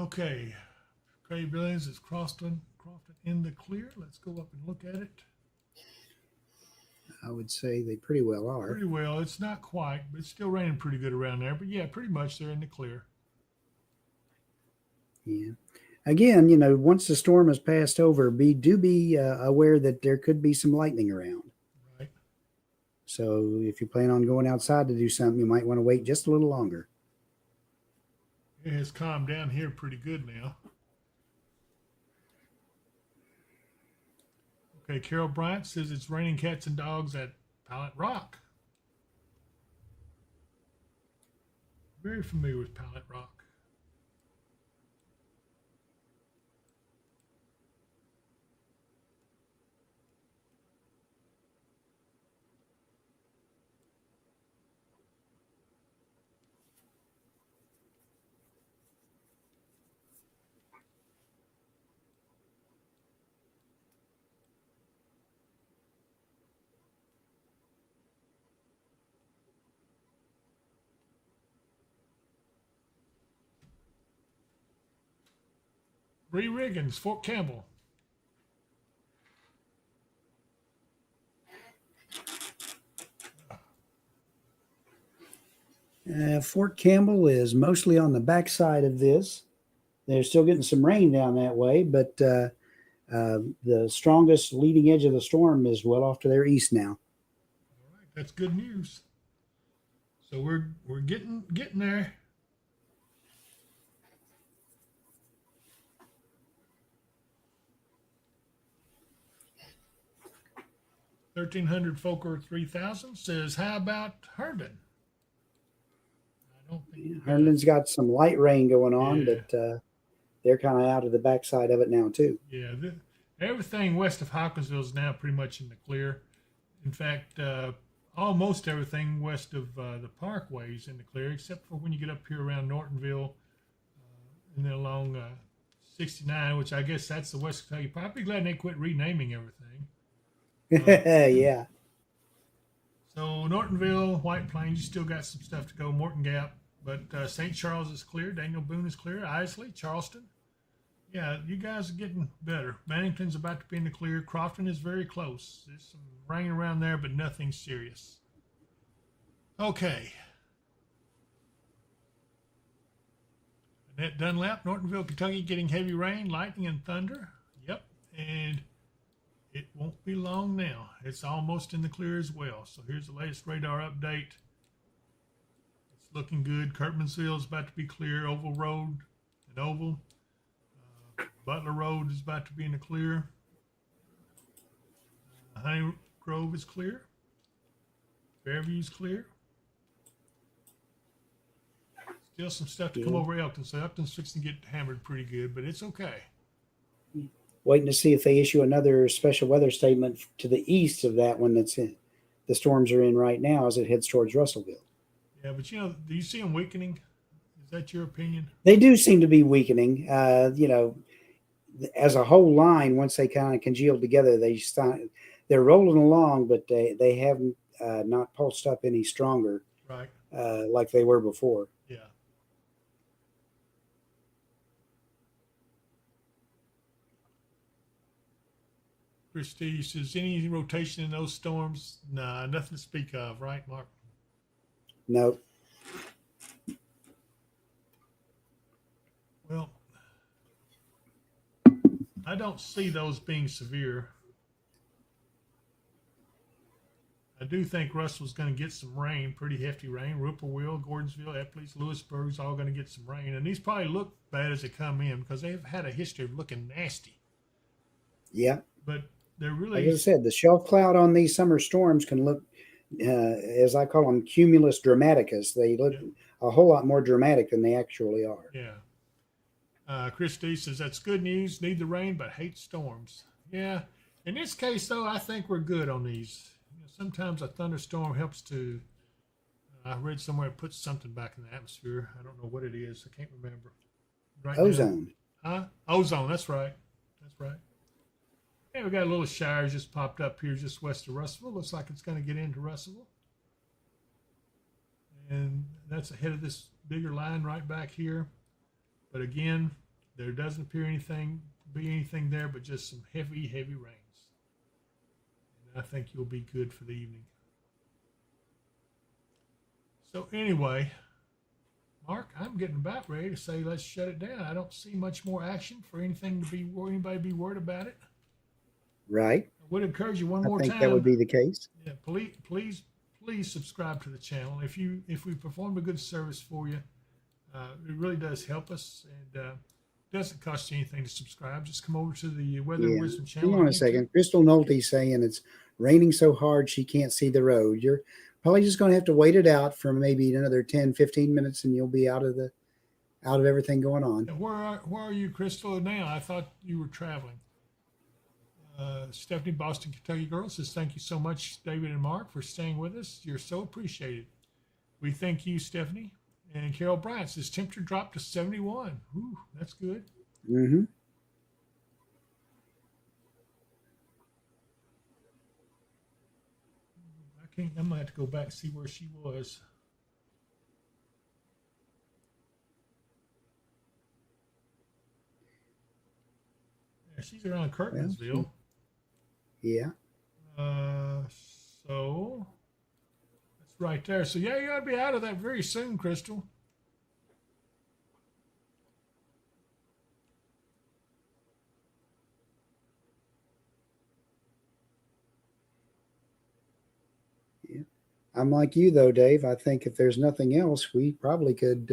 Okay, Craig Billings is Crofton in the clear. Let's go up and look at it. I would say they pretty well are. Pretty well. It's not quite, but it's still raining pretty good around there. But yeah, pretty much they're in the clear. Yeah. Again, you know, once the storm has passed over, be aware that there could be some lightning around. Right. So if you plan on going outside to do something, you might want to wait just a little longer. It has calmed down here pretty good now. Okay, Carol Bryant says it's raining cats and dogs at Pallet Rock. Very familiar with Pallet Rock. Bree Riggins, Fort Campbell. Fort Campbell is mostly on the backside of this. They're still getting some rain down that way, but the strongest leading edge of the storm is well off to their east now. All right, that's good news. So we're getting there. $1,300 Fokker 3000 says, how about Herndon? I don't think Herndon's got some light rain going on, Yeah. but they're kind of out of the backside of it now too. Yeah, everything west of Hawkinsville is now pretty much in the clear. In fact, almost everything west of the Parkway is in the clear, except for when you get up here around Nortonville and then along 69, which I guess that's the West Kentucky. I'd be glad they quit renaming everything. Yeah. So Nortonville, White Plains, you still got some stuff to go. Morton Gap, but St. Charles is clear. Daniel Boone is clear. Isley, Charleston. Yeah, you guys are getting better. Bannington's about to be in the clear. Crofton is very close. There's some rain around there, but nothing serious. Okay. Annette Dunlap, Nortonville, Kentucky, getting heavy rain, lightning, and thunder. Yep, and it won't be long now. It's almost in the clear as well. So here's the latest radar update. It's looking good. Kirkmansville is about to be clear. Oval Road and Oval. Butler Road is about to be in the clear. Honey Grove is clear. Fairview's clear. Still some stuff to come over Elkton. So Elkton's fixing to get hammered pretty good, but it's okay. Waiting to see if they issue another special weather statement to the east of that one that's in the storms are in right now as it heads towards Russellville. Yeah, but you know, do you see them weakening? Is that your opinion? They do seem to be weakening. You know, as a whole line, once they kind of congeal together, they're rolling along, but they haven't not pulsed up any stronger, Right. like they were before. Yeah. Christy says, any rotation in those storms? Nah, nothing to speak of, right, Mark? No. Well, I don't see those being severe. I do think Russell's going to get some rain, pretty hefty rain. Rupperville, Gordonsville, Epley's, Lewisburg's all going to get some rain. And these probably look bad as they come in because they've had a history of looking nasty. Yeah. But they're really... Like I said, the shelf cloud on these summer storms can look, as I call them, cumulus dramaticus. They look a whole lot more dramatic than they actually are. Yeah. Christy says, that's good news. Need the rain, but hate storms. Yeah. In this case, though, I think we're good on these. You know, sometimes a thunderstorm helps to, I read somewhere it puts something back in the atmosphere. I don't know what it is. I can't remember. Right Ozone. Now. Huh? Ozone. That's right. That's right. Yeah, we got a little shower just popped up here just west of Russellville. Looks like it's going to get into Russellville. And that's ahead of this bigger line right back here. But again, There doesn't appear be anything there but just some heavy rains. And I think you'll be good for the evening. So anyway, Mark, I'm getting about ready to say let's shut it down. I don't see much more action for anybody to be worried about it. Right. I would encourage you one more I think time. that would be the case. Yeah, please subscribe to the channel. If we performed a good service for you, it really does help us, and it doesn't cost you anything to subscribe. Just come over to the Weather Wisdom channel. Hang on a second. Crystal Nolte's saying it's raining so hard she can't see the road. You're probably just going to have to wait it out for maybe another 10, 15 minutes, and you'll be out of everything going on. Where are you, Crystal, now? I thought you were traveling. Stephanie, Boston, Kentucky girl, says, thank you so much, David and Mark, for staying with us. You're so appreciated. We thank you, Stephanie. And Carol Bryant says, temperature dropped to 71. Ooh, that's good. Mm-hmm. I'm going to have to go back and see where she was. Yeah, she's around Kirkmansville. Yeah. So that's right there. So yeah, you ought to be out of that very soon, Crystal. Yeah. I'm like you though, Dave. I think if there's nothing else, we probably could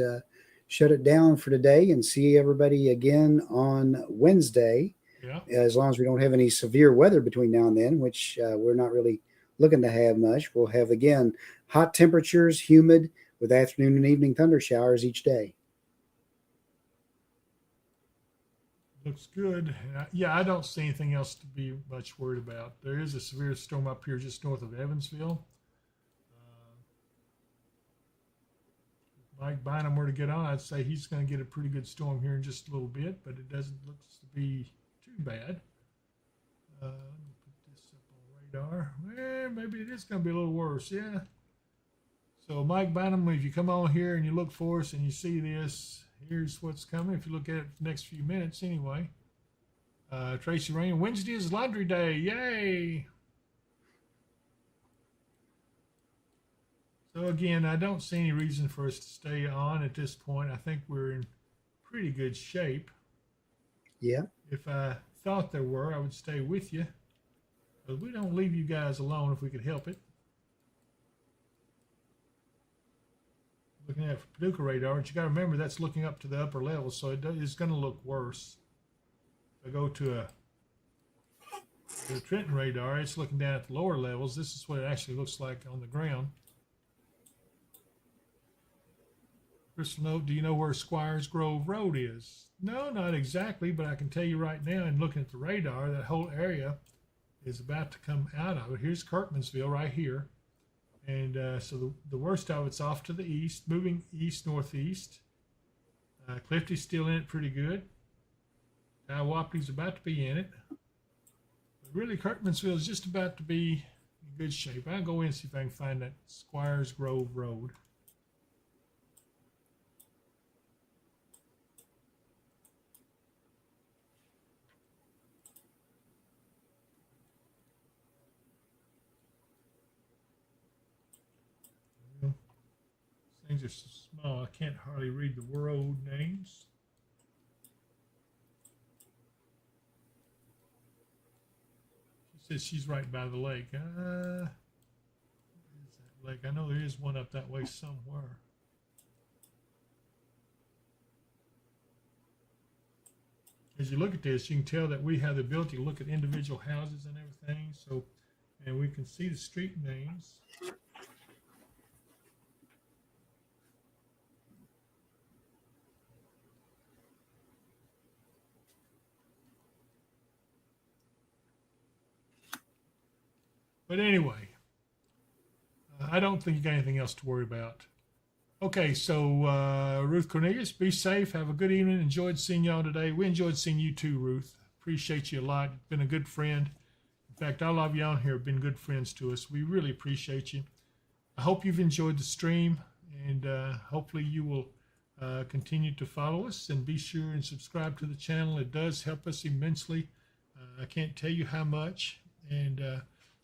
shut it down for today and see everybody again on Wednesday. Yeah. As long as we don't have any severe weather between now and then, which we're not really looking to have much. We'll have, again, hot temperatures, humid, with afternoon and evening thunder showers each day. Looks good. Yeah, I don't see anything else to be much worried about. There is a severe storm up here just north of Evansville. If Mike Bynum were to get on, I'd say he's going to get a pretty good storm here in just a little bit, but it doesn't look to be too bad. Let me put this up on radar. Well, maybe it is going to be a little worse. Yeah. So Mike Bynum, if you come on here and you look for us and you see this, here's what's coming. If you look at it the next few minutes anyway. Tracy Rain, Wednesday is laundry day. Yay. So again, I don't see any reason for us to stay on at this point. I think we're in pretty good shape. Yeah. If I thought there were, I would stay with you. But we don't leave you guys alone if we could help it. Looking at Paducah radar, but you got to remember that's looking up to the upper levels, so it is going to look worse. If I go to the Trenton radar, it's looking down at the lower levels. This is what it actually looks like on the ground. Crystal Note, do you know where Squires Grove Road is? No, not exactly, but I can tell you right now, and looking at the radar, that whole area is about to come out of it. Here's Kirkmansville right here. And so the worst of it's off to the east, moving east-northeast. Clifty's still in it pretty good. Towapatie's about to be in it. But really, Kirkmansville is just about to be in good shape. I'll go in and see if I can find that Squires Grove Road. Things are so small, I can't hardly read the road names. She says she's right by the lake. Where is that lake? I know there is one up that way somewhere. As you look at this, you can tell that we have the ability to look at individual houses and everything. So, and we can see the street names. But anyway, I don't think you got anything else to worry about. Okay, so Ruth Cornelius, be safe. Have a good evening. Enjoyed seeing y'all today. We enjoyed seeing you too, Ruth. Appreciate you a lot. You've been a good friend. In fact, all of you on here have been good friends to us. We really appreciate you. I hope you've enjoyed the stream, and hopefully you will continue to follow us and be sure and subscribe to the channel. It does help us immensely. I can't tell you how much. And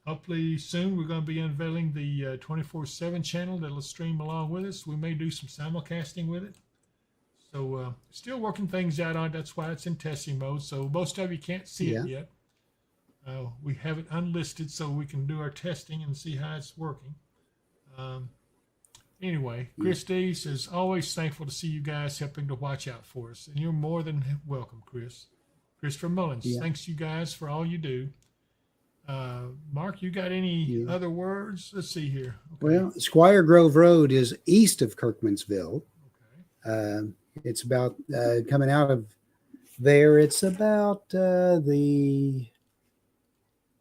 hopefully soon we're going to be unveiling the 24/7 channel that'll stream along with us. We may do some simulcasting with it. So still working things out on it. That's why it's in testing mode. So most of you can't see it yet. We have it unlisted so we can do our testing and see how it's working. Anyway, Chris D says, always thankful to see you guys helping to watch out for us. And you're more than welcome, Chris. Christopher Mullins, thanks you guys for all you do. Mark, you got any other words? Let's see here. Okay. Well, Squire Grove Road is east of Kirkmansville. Okay. It's about coming out of there. It's about the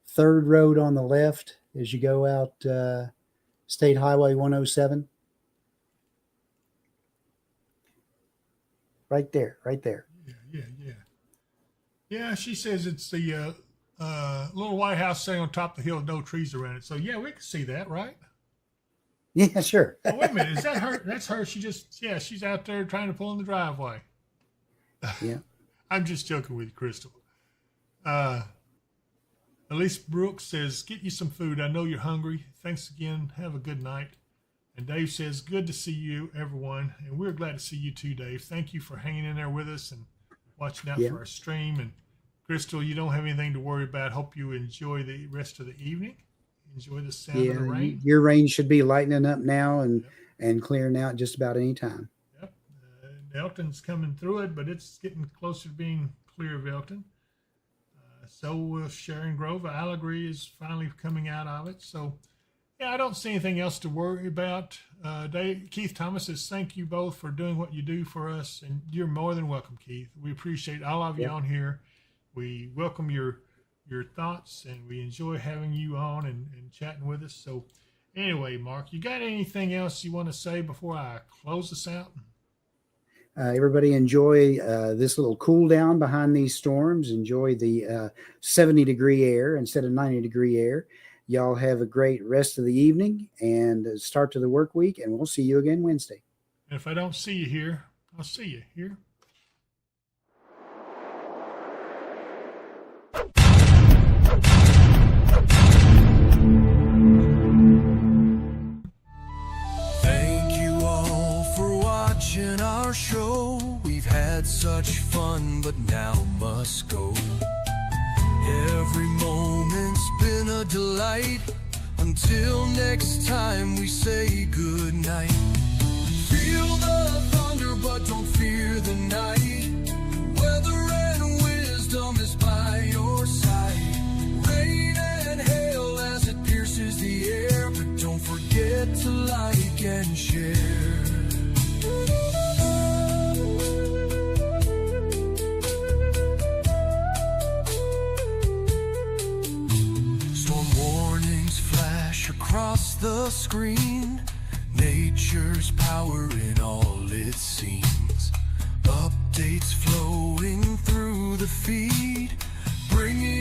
third road on the left as you go out State Highway 107. Right there. Yeah, she says it's the little white house sitting on top of the hill with no trees around it. So, yeah, we can see that, right? Yeah, sure. Oh, wait a minute. Is that her? That's her. She's out there trying to pull in the driveway. Yeah. I'm just joking with you, Crystal. Elise Brooks says, get you some food. I know you're hungry. Thanks again. Have a good night. And Dave says, good to see you, everyone. And we're glad to see you too, Dave. Thank you for hanging in there with us and watching out for our stream. And Crystal, you don't have anything to worry about. Hope you enjoy the rest of the evening. Enjoy the sound of the rain. Your rain should be lightening up now and clearing out just about any time. Yep. Elton's coming through it, but it's getting closer to being clear of Elton. So will Sharon Grove. Allegory is finally coming out of it. So, yeah, I don't see anything else to worry about. Keith Thomas says, thank you both for doing what you do for us. And you're more than welcome, Keith. We appreciate all of you on here. We welcome your thoughts, and we enjoy having you on and chatting with us. So anyway, Mark, you got anything else you want to say before I close this out? Everybody enjoy this little cool down behind these storms. Enjoy the 70-degree air instead of 90-degree air. Y'all have a great rest of the evening and start to the work week, and we'll see you again Wednesday. And if I don't see you here, I'll see you here. Our show, we've had such fun, but now must go. Every moment's been a delight. Until next time, we say good night. Feel the thunder, but don't fear the night. Weather and wisdom is by your side. Rain and hail as it pierces the air, but don't forget to like and share. Across the screen, nature's power in all it seems. Updates flowing through the feed, bringing